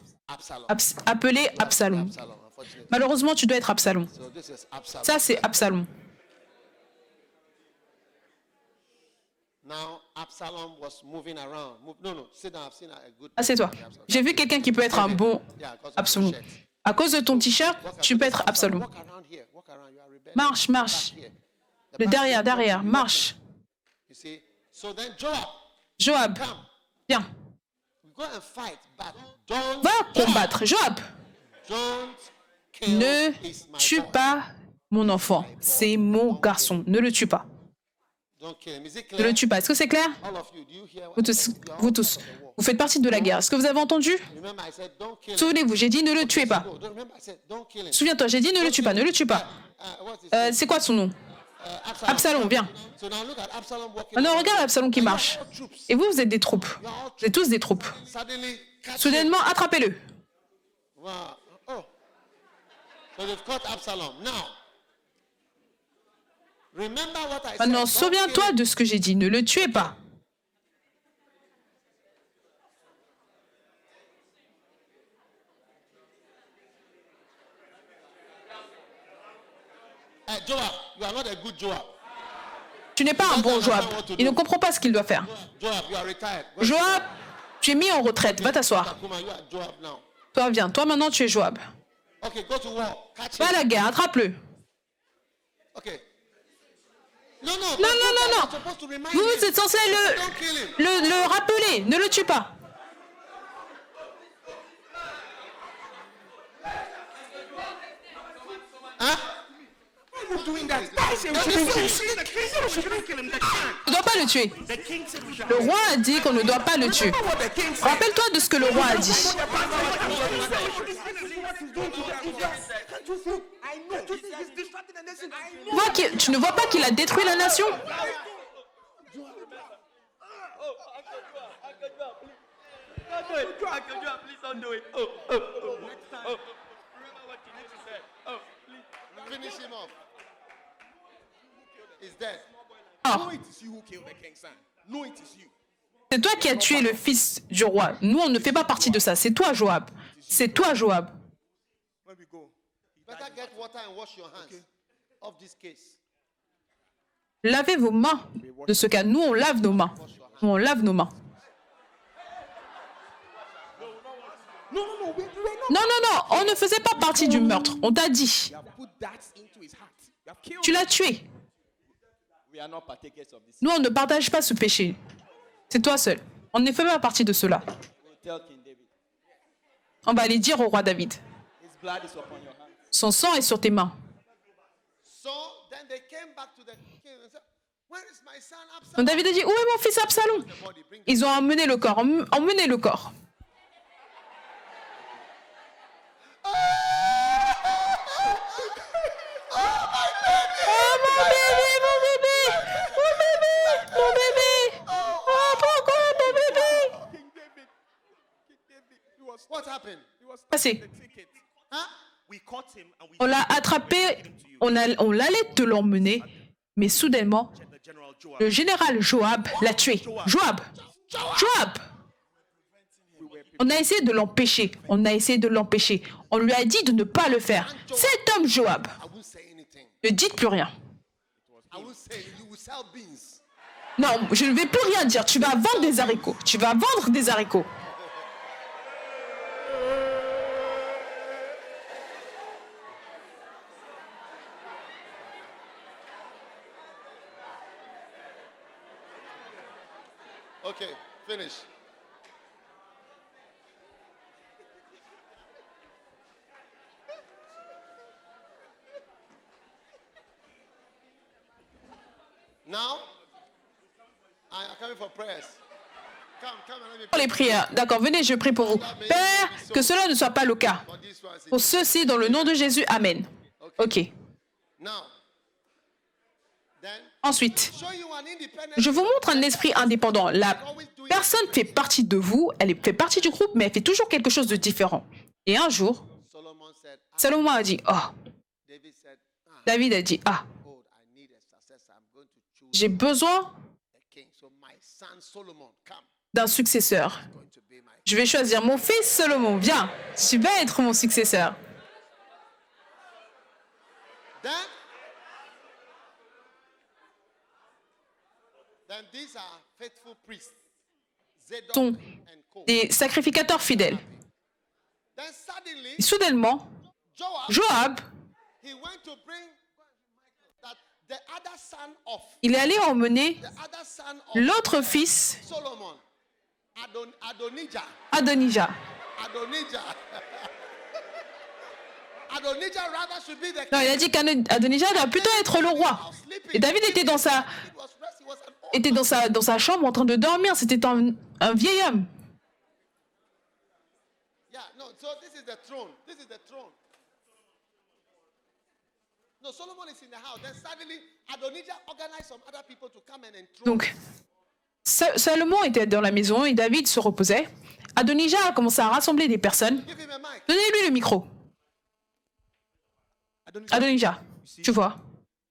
appelé Absalom. Malheureusement, tu dois être Absalom. Ça, c'est Absalom. Assieds-toi. J'ai vu quelqu'un qui peut être un bon Absalom. À cause de ton t-shirt, tu peux être Absalom. Marche, marche. Le derrière, marche. Joab, viens. Va combattre. Joab, ne tue pas mon enfant. C'est mon garçon. Ne le tue pas. Ne le tue pas. Est-ce que c'est clair? Vous tous, vous faites partie de la guerre. Est-ce que vous avez entendu? Souvenez-vous, j'ai dit ne le tuez pas. Souviens-toi, j'ai dit ne le tue pas, ne le tue pas. C'est quoi son nom? Absalom, viens. Maintenant, regarde Absalom qui marche. Et vous, vous êtes des troupes. Vous êtes tous des troupes. Soudainement, attrapez-le. Maintenant, souviens-toi de ce que j'ai dit. Ne le tuez pas. Tu n'es pas un bon Joab. Il ne comprend pas ce qu'il doit faire. Joab, tu es mis en retraite. Va t'asseoir. Toi, viens. Toi, maintenant, tu es Joab. Va à la guerre. Attrape-le. Non. Vous êtes censé le rappeler. Ne le tue pas. doing that? Tu ne dois pas le tuer. Le roi a dit qu'on ne doit pas le tuer. Rappelle-toi de ce que le roi a dit. Tu ne vois pas qu'il a détruit la nation? Finish him off. He's dead. Oh. C'est toi qui as tué le fils du roi. Nous, on ne fait pas partie de ça. C'est toi, Joab. C'est toi, Joab. Lavez vos mains de ce cas. Nous, on lave nos mains. Nous, on lave nos mains. Non, on ne faisait pas partie du meurtre. On t'a dit. Tu l'as tué. Nous, on ne partage pas ce péché. C'est toi seul. On ne fait pas partie de cela. On va aller dire au roi David. Son sang est sur tes mains. Donc David a dit, où est mon fils Absalom? Ils ont emmené le corps. Emmené le corps. Passé. On l'a attrapé, on allait te l'emmener, mais soudainement, le général Joab l'a tué. Joab. On a essayé de l'empêcher. On lui a dit de ne pas le faire. Cet homme Joab. Ne dites plus rien. I will say you will sell beans. Non, je ne vais plus rien dire. Tu vas vendre des haricots. Tu vas vendre des haricots. Okay, finish. Now, I'm coming for prayers. Come and let me Pour les prières. D'accord, venez, je prie pour vous. Père, que cela ne soit pas le cas. for this one. Pour ceux-ci, dans le nom de Jésus, Amen. Ok. Now, then, Ensuite, show you an independent. je vous montre un esprit indépendant. La personne fait partie de vous, elle fait partie du groupe, mais elle fait toujours quelque chose de différent. Et un jour, Solomon said, Salomon a dit, oh, David said, David a dit, ah, behold, I need a successor. I'm going to choose j'ai besoin the king. So my son Solomon, come, d'un successeur. going to be my. Je vais choisir mon fils Salomon. Viens, tu vas être mon successeur. Then these are faithful priests, Zadok Sont and Co. des sacrificateurs fidèles. Then suddenly, Et soudainement, Joab, Joab, he went to bring that the other son of il est allé emmener the other son of l'autre fils, Solomon, Adonijah. Adonijah. Adonijah. Adonijah rather should be the Non, il a dit qu'Adonijah doit plutôt être le roi. Et David était dans sa, It was rest, he was an old dans sa chambre en train de dormir. C'était un vieil homme. Yeah, no, so this is the throne. This is the throne. No, Solomon is in the house. Then suddenly Adonijah organized some other people to come and enthrone. Donc, Salomon était dans la maison et David se reposait. Adonijah a commencé à rassembler des personnes. Give him a mic. Donnez-lui le micro. Adonijah, tu vois,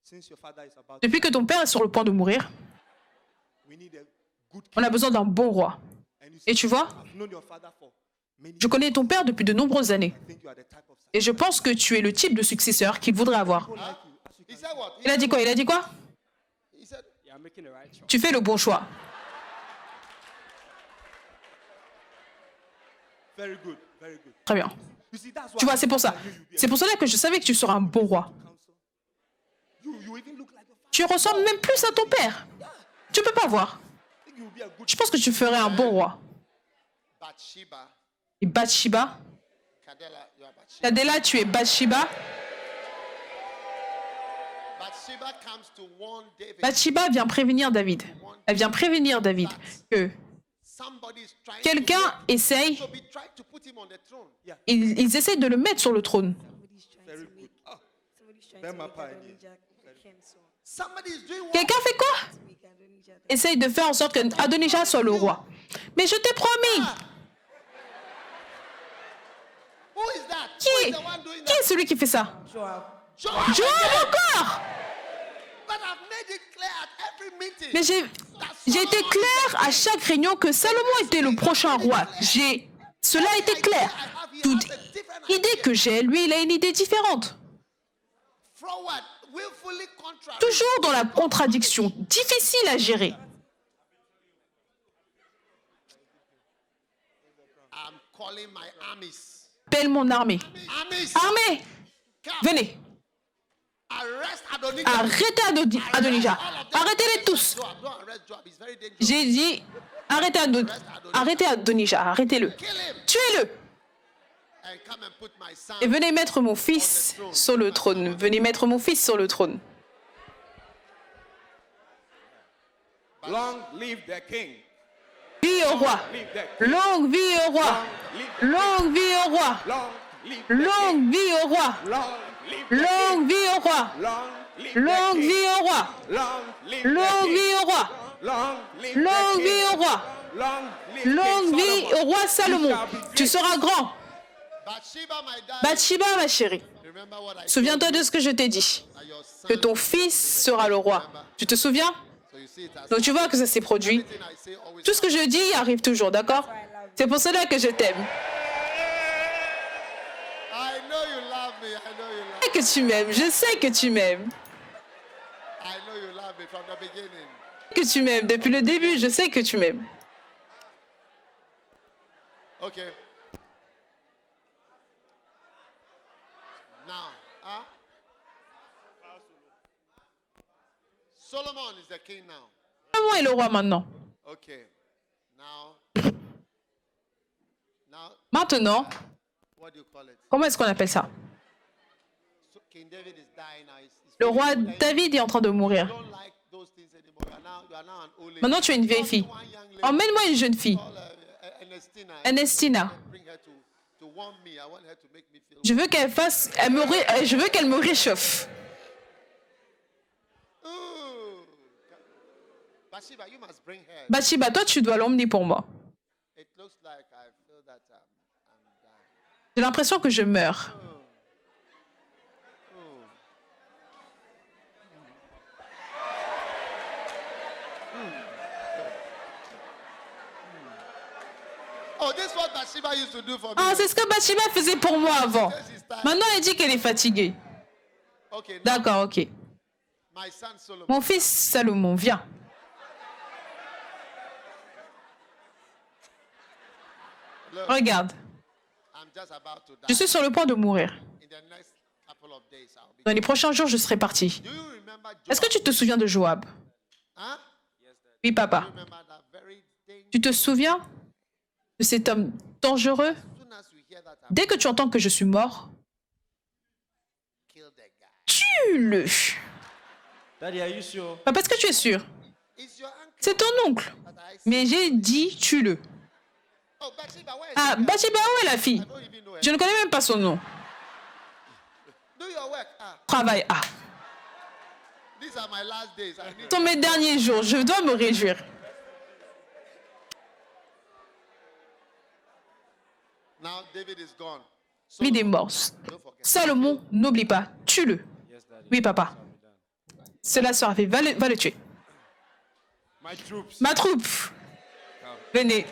Since your father is about depuis que ton père est sur le point de mourir, we need a good on a besoin d'un bon roi. and you Et tu vois, I've known your father for many je connais ton père depuis de nombreuses années. I think you are the type of Et je pense que tu es le type de successeur qu'il voudrait avoir. He said what? Il a dit quoi? Il a dit quoi? He said, you are making the right choice. Tu fais le bon choix. Very good, very good. Très bien. You see, that's Tu why vois, c'est pour ça. C'est pour cela que je savais que tu seras un bon roi. you even look like your father. Tu ressembles même plus à ton père. Tu peux pas voir. I think you will be a good Je pense que tu ferais un bon roi. Bathsheba, Et Bathsheba, Kadela, you are Bathsheba. Adela, tu es Bathsheba. Bathsheba comes to warn David. Bathsheba vient prévenir David. Elle vient prévenir David que Somebody is trying quelqu'un essaye, to be trying to put him on the throne. ils essayent de le mettre sur le trône. very good. Oh, then my pioneer. Somebody is doing what? Quelqu'un fait quoi? Essaye de faire en sorte que Adonijah soit le roi. Mais je t'ai promis. Who is that? Qui Who est, is the one doing qui est that? celui qui fait ça? Joab. Joab encore. But I've made it clear at every meeting. Mais j'ai été clair à chaque réunion que Salomon était le prochain roi. Cela a été clair. Toute idée que j'ai, lui, il a une idée différente. Forward, willfully contrary. Toujours dans la contradiction, difficile à gérer. I'm calling my armies. Appelle mon armée. Armies. Armée, venez. Arrest Adonijah. Arrêtez Adonijah. Arrêtez-les tous. Joab, don't arrest Joab. It's very dangerous. J'ai dit, arrêtez Adonijah, arrêtez-le. Kill him Tuez-le. and come and put my son. Et venez mettre mon fils sur le trône. Venez mettre mon fils sur le trône. Long live the king. Vie au roi. Live the king. Longue vie au roi. Longue vie au roi. Long live the Longue vie au roi. king. Long live the Longue king. vie au roi. Long live Longue the king. vie au roi. Long live Longue the king. vie au roi. Long live Longue the vie king. au roi. Long live Longue King vie Solomon. au roi Salomon. Tu seras grand. Bathsheba, my darling. Bathsheba, ma chérie, Remember what I souviens-toi de ce que je t'ai dit. told you, that your son. Que ton fils sera le roi. Tu te souviens? So you see it as Donc tu vois que ça s'est produit. everything I say always. Tout ce que je dis arrive toujours, d'accord? C'est pour cela que je t'aime. I know you love me. I know you love Je sais que tu m'aimes. Je sais que tu m'aimes. me from the beginning. Que tu m'aimes depuis le début, je sais que tu m'aimes. Okay. Now, Solomon is the king now. Salomon est le roi maintenant. Okay. Now, Maintenant, what do you call it? comment est-ce qu'on appelle ça? So King David is dying now. Le roi David est en train de mourir. You don't like those things anymore. You are now an old lady. Maintenant, tu es une vieille fille. One young lady Emmène-moi une jeune fille, called, Ernestina. Bring her to warm me. I want her to make me feel. Je veux qu'elle me réchauffe. Ooh. Bathsheba, you must bring her. Bathsheba, toi, tu dois l'emmener pour moi. It looks like I feel that I'm dying. J'ai l'impression que je meurs. Oh, this is what Bathsheba used to do for me. Ah, c'est ce que Bathsheba faisait pour moi avant. Maintenant, elle dit qu'elle est fatiguée. Okay, now, D'accord, ok. my son Solomon. Mon fils Salomon, viens. Look, Regarde, I'm just about to die. je suis sur le point de mourir. In the next couple of days, I'll be. Dans les prochains jours, je serai parti. Do you remember Joab? Est-ce que tu te souviens de Joab? Huh? Oui, papa. Remember that very dangerous. Tu te souviens de cet homme dangereux? As soon as you hear that, I'm Dès que tu entends que je suis mort, kill that guy. tue-le. Daddy, are you sure? Papa, est-ce que tu es sûr? It's your uncle C'est ton oncle. that I see. Mais j'ai dit tue-le. Oh, Bathsheba, where is Ah, the girl? Bathsheba, où est la fille? I don't even know her. Je ne connais même pas son nom. Do your work. Travail. Ah, These are my last days. I need ce sont mes derniers jours. Je dois me réjouir. Now David is gone. David est mort. Don't forget. Salomon, n'oublie pas, tue-le. Oui, papa. Cela sera fait. Va le tuer. My troops. Ma troupe, venez.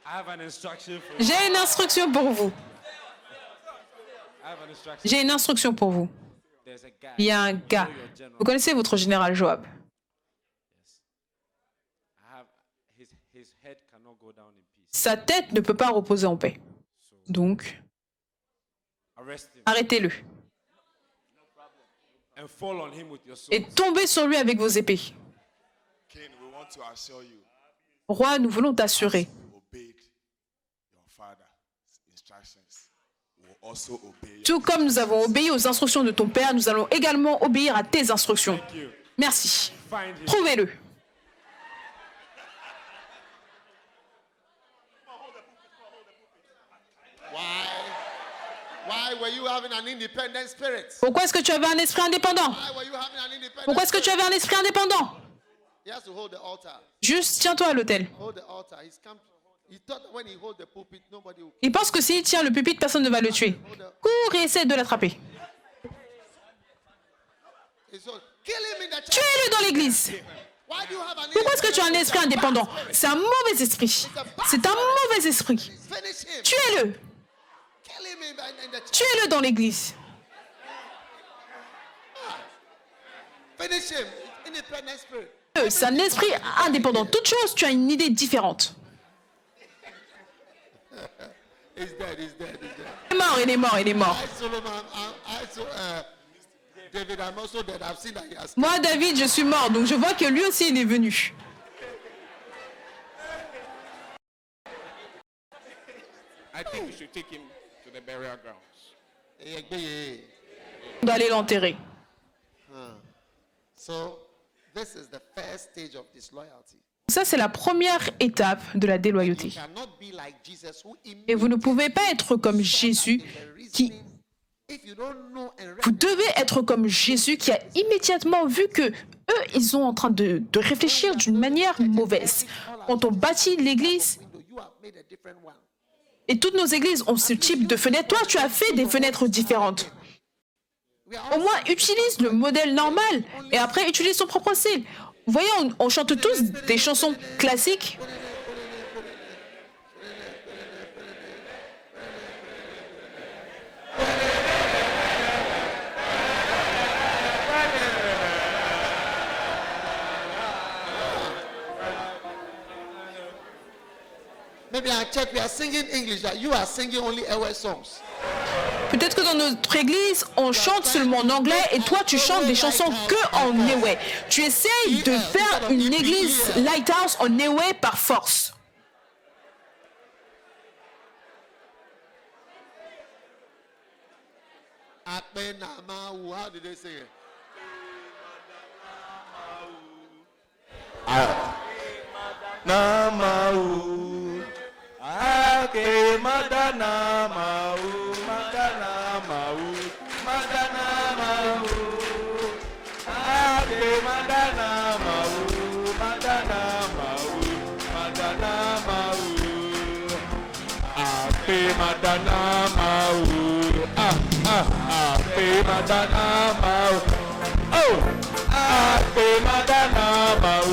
I have an instruction for you. J'ai une instruction pour vous. I have an instruction. J'ai une instruction pour vous. There's a guy. Il y a un gars. Vous connaissez votre général Joab. His head cannot go down in peace. Sa tête ne peut pas reposer en paix. Donc, Arrest him arrêtez-le. and fall on him with your sword. Et tombez sur lui avec vos épées. King, we want to assure you, Roi, nous voulons t'assurer. you obeyed your father's instructions. We will also obey your. Tout comme nous avons obéi aux instructions de ton père, nous allons également obéir à tes instructions. Thank you. Merci. Find him. Trouvez-le. Why were you having an independent spirit? Pourquoi est-ce que tu avais un esprit indépendant? Why were you having an independent Pourquoi est-ce que tu spirit? avais un esprit indépendant? He has to hold the altar. Juste tiens-toi à l'autel. Hold the altar. He thought that when he hold the pulpit, nobody will. Il pense que s'il tient le pupitre, personne ne va le tuer. Cours et essaie de l'attraper. So, kill him in the church. Tuez-le dans l'église. Why do you have an Pourquoi est-ce que tu as un esprit indépendant? C'est un mauvais esprit. C'est un mauvais esprit. Finish him. Tuez-le. Kill him in the church. Tuez-le dans l'église. Finish him. Independent spirit. C'est un esprit indépendant. Toute chose, tu as une idée différente. He's dead. He's dead. He's dead. Il est mort, il est mort, il est mort. David, I'm also dead. I've seen that he has. Moi, David, je suis mort, donc je vois que lui aussi, il est venu. I think we should take him to the burial grounds. On doit aller l'enterrer. So, this is the first stage of disloyalty. Ça, c'est la première étape de la déloyauté. You cannot be like Jesus who Et vous ne pouvez pas être comme Jésus qui... if you don't know and Vous devez être comme Jésus qui a immédiatement vu que eux, ils sont en train de réfléchir d'une manière mauvaise. Quand on bâtit l'église, et toutes nos églises ont ce type de fenêtre, toi, tu as fait des fenêtres différentes. Au moins, utilise le modèle normal et après, utilise son propre style. Vous voyez, on chante tous des chansons classiques. Maybe our church we are singing English, that you are singing only Ewe songs. Peut-être que dans notre église, on chante seulement en anglais et toi, tu chantes des chansons que en Ewe. Tu essayes de faire une église Lighthouse en Ewe par force. How did they say it? Namau, ake madana mau, madana mau, madana mau, ake madana mau, madana mau, madana mau, ake madana mau, ake madana mau, oh, ake madana mau.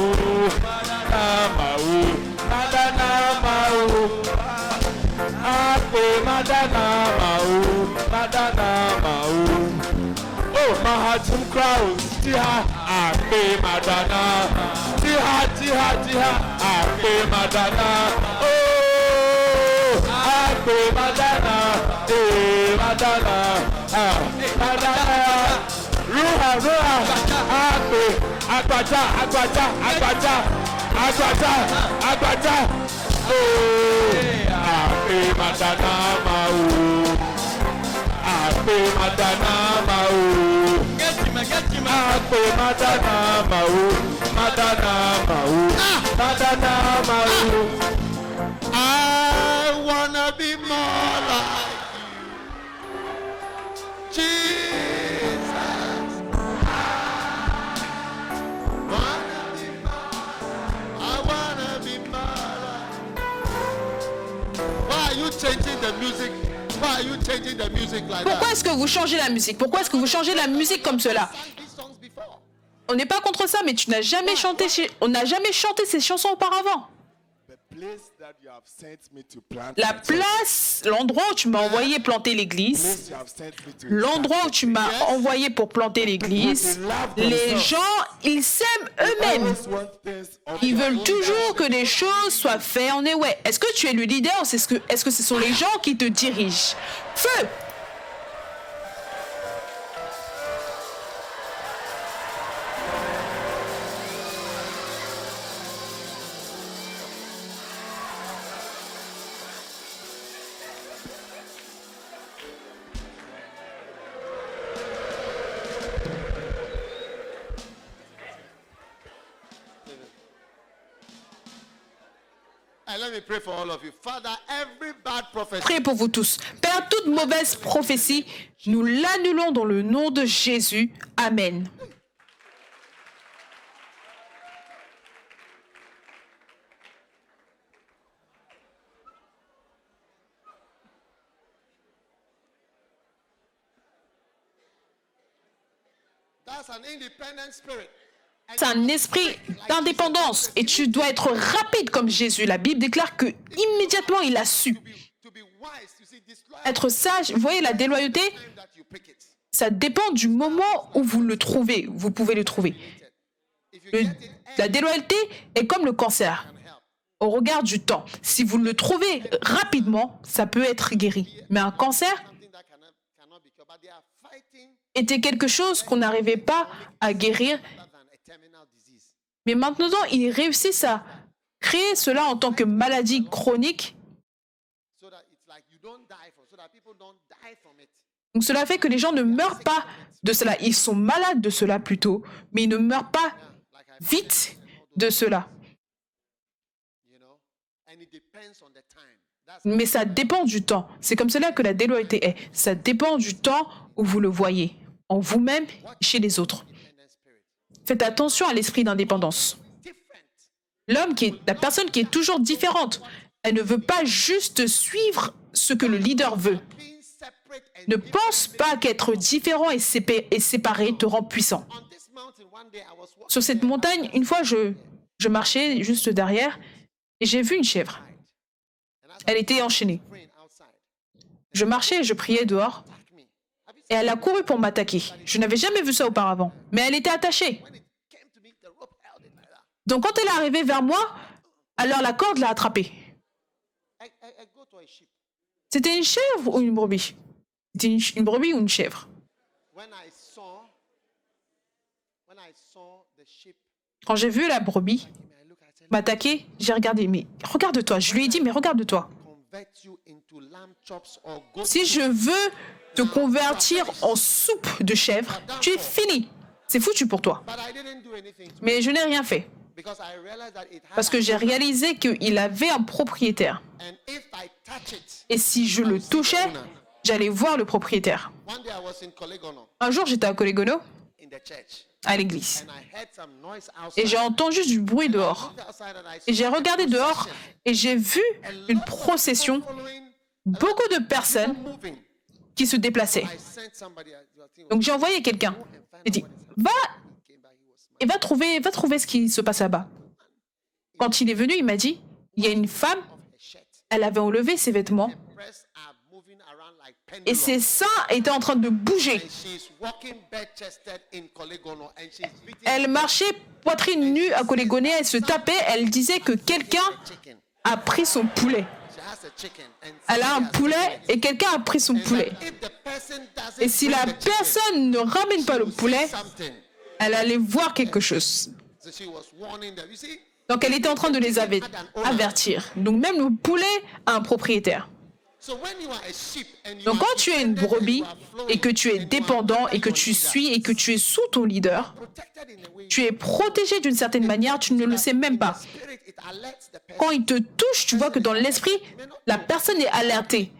Madana mau, ape madana mau, madana mau. Oh, Mahatim crowd, tiha, ape madana, tiha, tiha, tiha, ape madana. Oh, ape madana, madana, madana. Ruha, ruha, ape, agbaja, agbaja, agbaja. Agbada, agbada, oh, ape madana mau, ape madana mau, ape madana mau, madana mau, madana mau. I wanna be more like you, Jesus. Changing the music. Why are you changing the music like that? Pourquoi est-ce que vous changez la musique? Pourquoi est-ce que vous changez la musique comme cela? On n'est pas contre ça, mais tu n'as jamais chanté on n'a jamais chanté ces chansons auparavant. La place, l'endroit où tu m'as envoyé planter l'église, l'endroit où tu m'as envoyé pour planter l'église, les gens, ils s'aiment eux-mêmes. Ils veulent toujours que les choses soient faites en Ewe. Est-ce que tu es le leader ou est-ce que ce sont les gens qui te dirigent? Feu! Priez pour vous tous. Père, toute mauvaise prophétie, nous l'annulons dans le nom de Jésus. Amen. C'est un esprit d'indépendance et tu dois être rapide comme Jésus. La Bible déclare que immédiatement il a su. Être sage, vous voyez la déloyauté, ça dépend du moment où vous le trouvez. Vous pouvez le trouver. La déloyauté est comme le cancer. Au regard du temps, si vous le trouvez rapidement, ça peut être guéri. Mais un cancer était quelque chose qu'on n'arrivait pas à guérir. Mais maintenant, ils réussissent à créer cela en tant que maladie chronique. Donc cela fait que les gens ne meurent pas de cela. Ils sont malades de cela plutôt, mais ils ne meurent pas vite de cela. Mais ça dépend du temps. C'est comme cela que la déloyauté est. Ça dépend du temps où vous le voyez, en vous-même, chez les autres. Faites attention à l'esprit d'indépendance. la personne qui est toujours différente. Elle ne veut pas juste suivre ce que le leader veut. Ne pense pas qu'être différent et séparé te rend puissant. Sur cette montagne, une fois, je marchais juste derrière et j'ai vu une chèvre. Elle était enchaînée. Je marchais et je priais dehors et elle a couru pour m'attaquer. Je n'avais jamais vu ça auparavant, mais elle était attachée. Donc quand elle est arrivée vers moi, alors la corde l'a attrapée. C'était une chèvre ou une brebis? C'était une brebis ou une chèvre? Quand j'ai vu la brebis m'attaquer, j'ai regardé. Mais regarde-toi. Je lui ai dit, mais regarde-toi. Si je veux te convertir en soupe de chèvre, tu es fini. C'est foutu pour toi. Mais je n'ai rien fait. Parce que j'ai réalisé qu'il avait un propriétaire. Et si je le touchais, j'allais voir le propriétaire. Un jour, j'étais à Colegono, à l'église. Et j'ai entendu du bruit dehors. Et j'ai regardé dehors et j'ai vu une procession, beaucoup de personnes qui se déplaçaient. Donc j'ai envoyé quelqu'un. J'ai dit, va trouver ce qui se passe là-bas. Quand il est venu, il m'a dit, il y a une femme, elle avait enlevé ses vêtements et ses seins étaient en train de bouger. Elle marchait poitrine nue à Colegono, elle se tapait, elle disait que quelqu'un a pris son poulet. Elle a un poulet et quelqu'un a pris son poulet. Et si la personne ne ramène pas le poulet, elle allait voir quelque chose. Donc elle était en train de les avertir. Donc même le poulet a un propriétaire. Donc quand tu es une brebis et que tu es dépendant et que tu suis et que tu es sous ton leader, tu es protégé d'une certaine manière, tu ne le sais même pas. Quand il te touche, tu vois que dans l'esprit, la personne est alertée.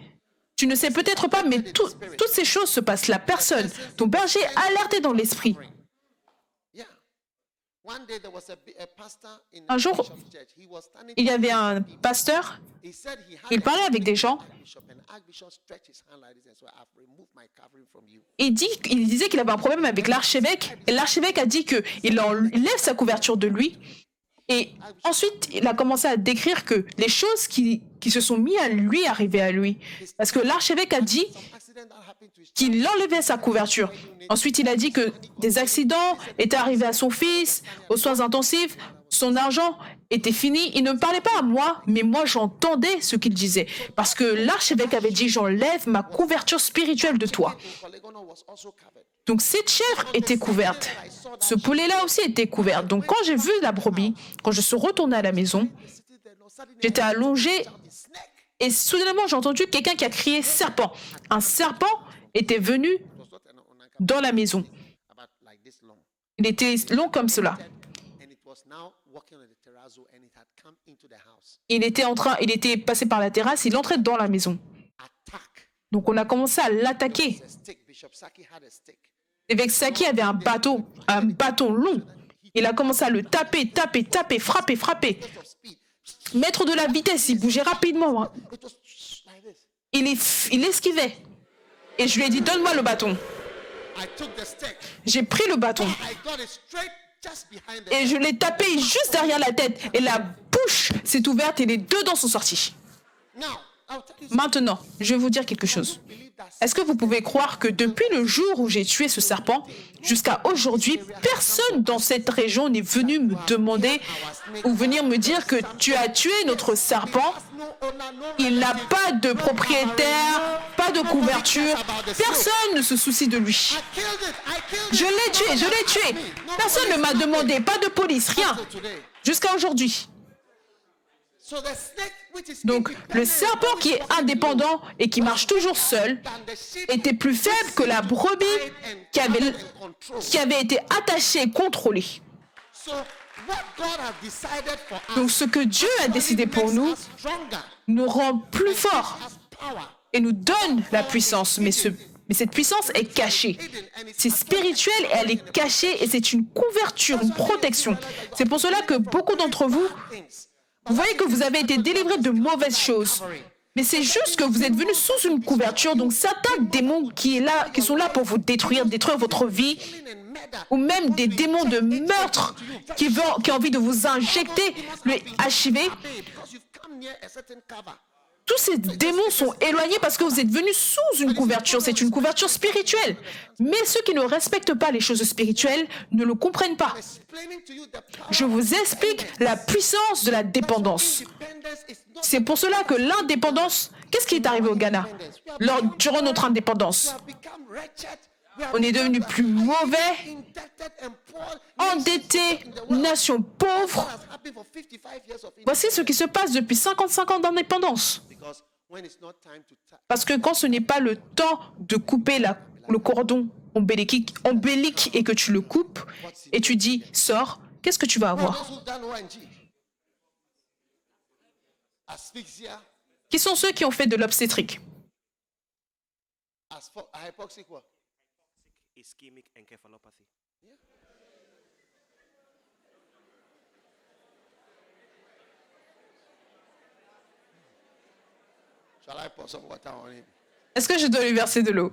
Tu ne sais peut-être pas, mais toutes ces choses se passent. La personne, ton berger est alerté dans l'esprit. Un jour, il y avait un pasteur, il parlait avec des gens. Il disait qu'il avait un problème avec l'archevêque, et l'archevêque a dit qu'il enlève sa couverture de lui. Et ensuite, il a commencé à décrire que les choses qui se sont mises à lui arrivaient à lui. Parce que l'archevêque a dit qu'il enlevait sa couverture. Ensuite, il a dit que des accidents étaient arrivés à son fils, aux soins intensifs, son argent était fini. Il ne me parlait pas à moi, mais moi, j'entendais ce qu'il disait. Parce que l'archevêque avait dit, j'enlève ma couverture spirituelle de toi. Donc, cette chèvre était couverte. Ce poulet-là aussi était couvert. Donc, quand j'ai vu la brebis, quand je suis retournée à la maison, j'étais allongée et soudainement, j'ai entendu quelqu'un qui a crié « serpent ». Un serpent était venu dans la maison. Il était long comme cela. Il était passé par la terrasse, il entrait dans la maison. Donc on a commencé à l'attaquer. L'évêque Saki avait un bâton long. Il a commencé à le taper, frapper. Mettre de la vitesse, il bougeait rapidement. Il esquivait. Et je lui ai dit, donne-moi le bâton. J'ai pris le bâton. Et je l'ai tapé juste derrière la tête. Et la bouche s'est ouverte et les deux dents sont sorties. Maintenant, je vais vous dire quelque chose. Est-ce que vous pouvez croire que depuis le jour où j'ai tué ce serpent, jusqu'à aujourd'hui, personne dans cette région n'est venu me demander ou venir me dire que tu as tué notre serpent? Il n'a pas de propriétaire, pas de couverture, personne ne se soucie de lui. Je l'ai tué. Personne ne m'a demandé, pas de police, rien, jusqu'à aujourd'hui. Donc, le serpent qui est indépendant et qui marche toujours seul était plus faible que la brebis qui avait été attachée et contrôlée. Donc, ce que Dieu a décidé pour nous rend plus forts et nous donne la puissance. Mais Mais cette puissance est cachée. C'est spirituel et elle est cachée et c'est une couverture, une protection. C'est pour cela que beaucoup d'entre vous, vous voyez que vous avez été délivrés de mauvaises choses. Mais c'est juste que vous êtes venus sous une couverture. Donc certains démons qui sont là pour vous détruire votre vie, ou même des démons de meurtre qui ont envie de vous injecter le HIV. Tous ces démons sont éloignés parce que vous êtes venus sous une couverture. C'est une couverture spirituelle. Mais ceux qui ne respectent pas les choses spirituelles ne le comprennent pas. Je vous explique la puissance de la dépendance. C'est pour cela que l'indépendance... Qu'est-ce qui est arrivé au Ghana durant notre indépendance? On est devenu plus mauvais, endettés, nation pauvre. Voici ce qui se passe depuis 55 ans d'indépendance. Parce que quand ce n'est pas le temps de couper le cordon ombilique et que tu le coupes et tu dis « sors », qu'est-ce que tu vas avoir? Qui sont ceux qui ont fait de l'obstétrique? Ischemic encephalopathy. Shall I pour some water on him? Est-ce que je dois lui verser de l'eau?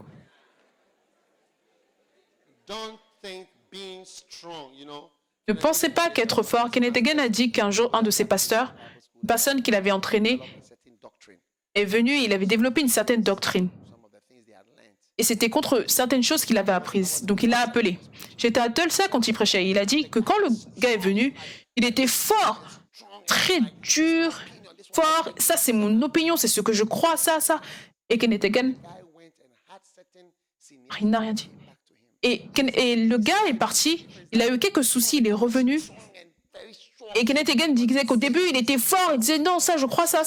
Don't think being strong, you know. Ne pensez pas qu'être fort. Kenneth Hagin a dit qu'un jour, un de ses pasteurs, une personne qu'il avait entraînée, est venu et il avait développé une certaine doctrine. Et c'était contre certaines choses qu'il avait apprises. Donc il l'a appelé. J'étais à Tulsa quand il prêchait. Il a dit que quand le gars est venu, il était fort, très dur, fort. Ça, c'est mon opinion, c'est ce que je crois, ça. Et Kenneth Hagin, il n'a rien dit. Et le gars est parti, il a eu quelques soucis, il est revenu. Et Kenneth Hagin disait qu'au début, il était fort, il disait non, ça, je crois ça.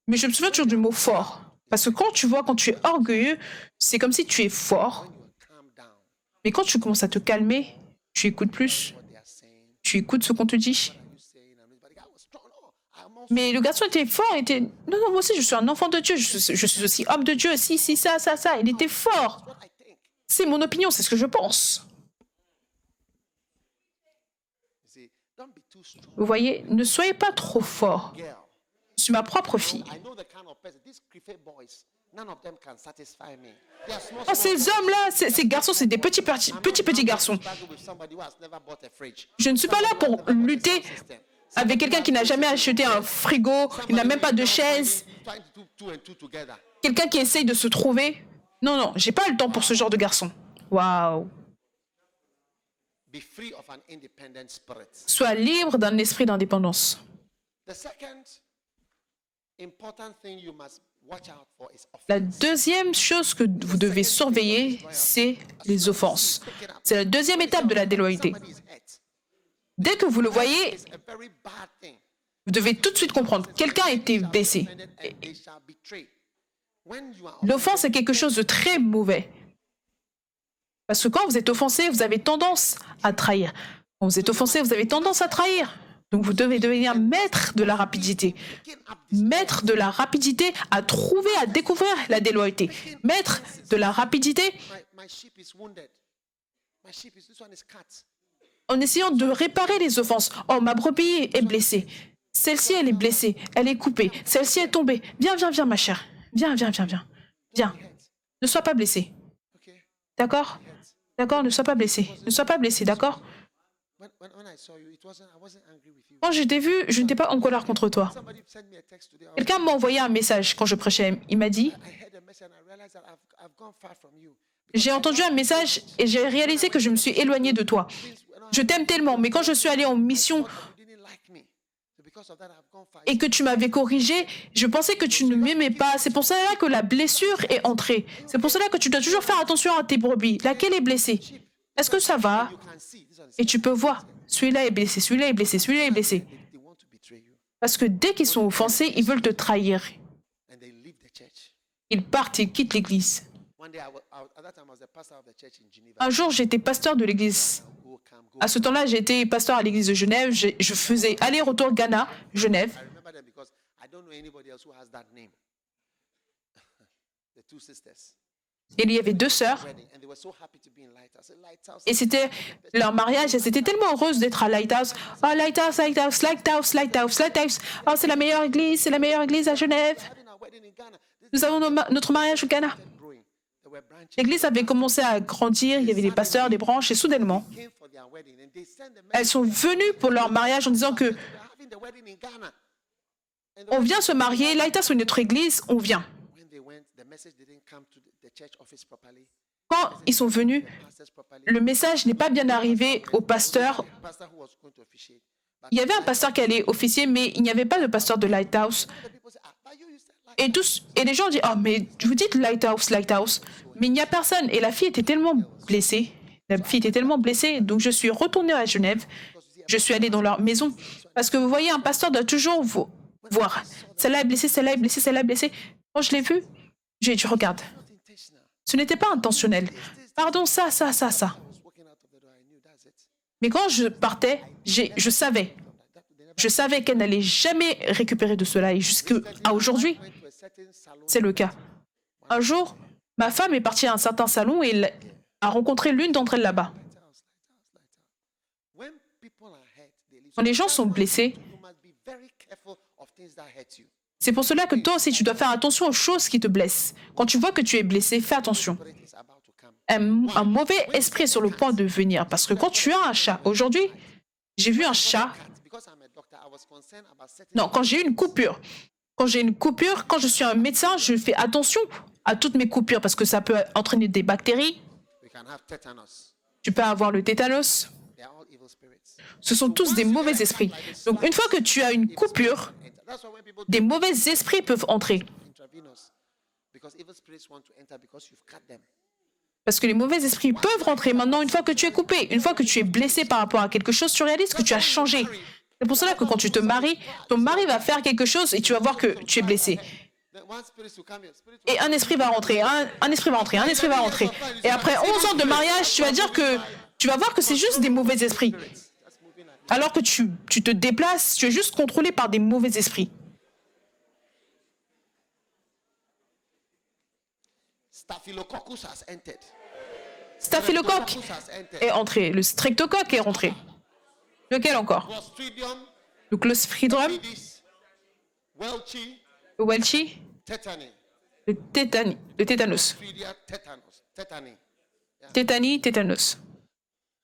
Mais je me souviens toujours du mot fort. Parce que quand tu es orgueilleux, c'est comme si tu es fort. Mais quand tu commences à te calmer, tu écoutes plus. Tu écoutes ce qu'on te dit. Mais le garçon était fort, il était... Non, moi aussi, je suis un enfant de Dieu, je suis aussi homme de Dieu, si, ça. Il était fort. C'est mon opinion, c'est ce que je pense. Vous voyez, ne soyez pas trop fort. Je suis ma propre fille. Oh, ces hommes-là, ces garçons, c'est des petits garçons. Je ne suis pas là pour lutter avec quelqu'un qui n'a jamais acheté un frigo, il n'a même pas de chaise. Quelqu'un qui essaye de se trouver. Non, j'ai pas le temps pour ce genre de garçon. Waouh. Sois libre d'un esprit d'indépendance. La deuxième chose que vous devez surveiller, c'est les offenses. C'est la deuxième étape de la déloyauté. Dès que vous le voyez, vous devez tout de suite comprendre. Quelqu'un a été blessé. L'offense est quelque chose de très mauvais. Parce que quand vous êtes offensé, vous avez tendance à trahir. Quand vous êtes offensé, vous avez tendance à trahir. Donc vous devez devenir maître de la rapidité. Maître de la rapidité à trouver, à découvrir la déloyauté. Maître de la rapidité en essayant de réparer les offenses. Oh, ma brebis est blessée. Celle-ci, elle est blessée. Elle est coupée. Celle-ci est tombée. Viens, ma chère. Viens. Viens. Ne sois pas blessée. D'accord? Ne sois pas blessée. D'accord? Quand je t'ai vu, je n'étais pas en colère contre toi. Quelqu'un m'a envoyé un message quand je prêchais. Il m'a dit, j'ai entendu un message et j'ai réalisé que je me suis éloigné de toi. Je t'aime tellement, mais quand je suis allé en mission et que tu m'avais corrigé, je pensais que tu ne m'aimais pas. C'est pour cela que la blessure est entrée. C'est pour cela que tu dois toujours faire attention à tes brebis. Laquelle est blessée? Est-ce que ça va? Et tu peux voir, celui-là est blessé, celui-là est blessé, celui-là est blessé. Parce que dès qu'ils sont offensés, ils veulent te trahir. Ils partent, ils quittent l'église. Un jour, j'étais pasteur de l'église. À ce temps-là, j'étais pasteur à l'église de Genève. Je faisais aller-retour Ghana, Genève. Il y avait 2 sœurs. wedding, and they were so happy to be in Lighthouse. So Lighthouse, Et c'était leur mariage. Elles étaient tellement heureuses d'être à Lighthouse. Oh, Lighthouse, Lighthouse, Lighthouse, Lighthouse, Lighthouse. Oh, c'est la meilleure église à Genève. having our wedding in Ghana. This Nous avons notre mariage au Ghana. is growing. There were branches L'église avait commencé à grandir. Il y avait des pasteurs, des branches. Et soudainement, came for their wedding, and they sent the elles sont venues pour leur mariage en disant que we are having the wedding in Ghana. And on vient se marier. Lighthouse ou notre église, on vient. when they went, the message didn't come to the church office properly. Quand ils sont venus, Pastors properly. le message n'est pas bien arrivé au pasteur. Pastor who was going to officiate. But Il y avait un pasteur qui allait officier, mais il n'y avait pas de pasteur de Lighthouse. the people say, but you said like Et les gens disent, oh, mais vous dites Lighthouse, Lighthouse. Mais il n'y a personne. Et la fille était tellement blessée. Donc je suis retournée à Genève. Je suis allée dans leur maison. Parce que vous voyez, un pasteur doit toujours voir. Celle-là est blessée, celle-là est blessée, celle-là est blessée. Quand je l'ai vue, j'ai dit, regarde, not intentional. ce n'était pas intentionnel. Pardon, ça. I was walking out of the door. I knew that's it. Mais quand je partais, je savais. Je savais qu'elle n'allait jamais récupérer de cela. Et jusqu'à aujourd'hui, Went to a certain salon. c'est le cas. Un jour, ma femme est partie à un certain salon et elle a rencontré l'une d'entre elles là-bas. When people are hurt, they leave. Quand les gens sont blessés, You must be very careful of things that hurt you. c'est pour cela que toi aussi, tu dois faire attention aux choses qui te blessent. Quand tu vois que tu es blessé, fais attention. But it is about to come. Un mauvais esprit est sur le point de venir. Parce que quand tu as un chat, aujourd'hui, j'ai vu un chat. Because I'm a doctor, I was concerned about certain. Non, quand j'ai eu une coupure. Quand je suis un médecin, je fais attention à toutes mes coupures parce que ça peut entraîner des bactéries. We can have tetanus. Tu peux avoir le tétanos. They are all evil spirits. Ce sont tous des mauvais esprits. Donc, une fois que tu as une coupure, Enter. That's why when people des mauvais esprits peuvent entrer. intravenous, because evil spirits want to enter because you've cut them. Parce que les mauvais esprits peuvent rentrer maintenant une fois que tu es coupé. Une fois que tu es blessé par rapport à quelque chose, tu réalises que tu as changé. C'est pour cela que quand tu te maries, ton mari va faire quelque chose et tu vas voir que tu es blessé. Then one spirit will come here. Spirit Et un esprit va rentrer, un esprit va rentrer, un esprit va rentrer. Et après 11 ans de mariage, tu vas voir que c'est juste des mauvais esprits. that's moving like Alors que tu te déplaces, tu es juste contrôlé par des mauvais esprits. Staphylococcus has entered. Staphylocoque Streptococcus has entered. est entré, le streptocoque est rentré. Lequel encore? Clostridium, Le clostridium, Bidis, Welchii, le welchii, tetany. le tétanos. Clostridia tetanus. Tetany. Tétanie, tétanos.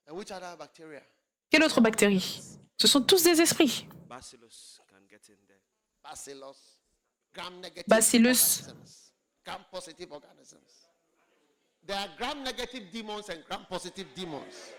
And which other bacteria? Quelle autre bactérie? Ce sont tous des esprits. Bacillus can get in there. Bacillus. Gram-negative Bacillus. organisms. Gram-positive organisms. There are gram-negative demons and gram-positive demons.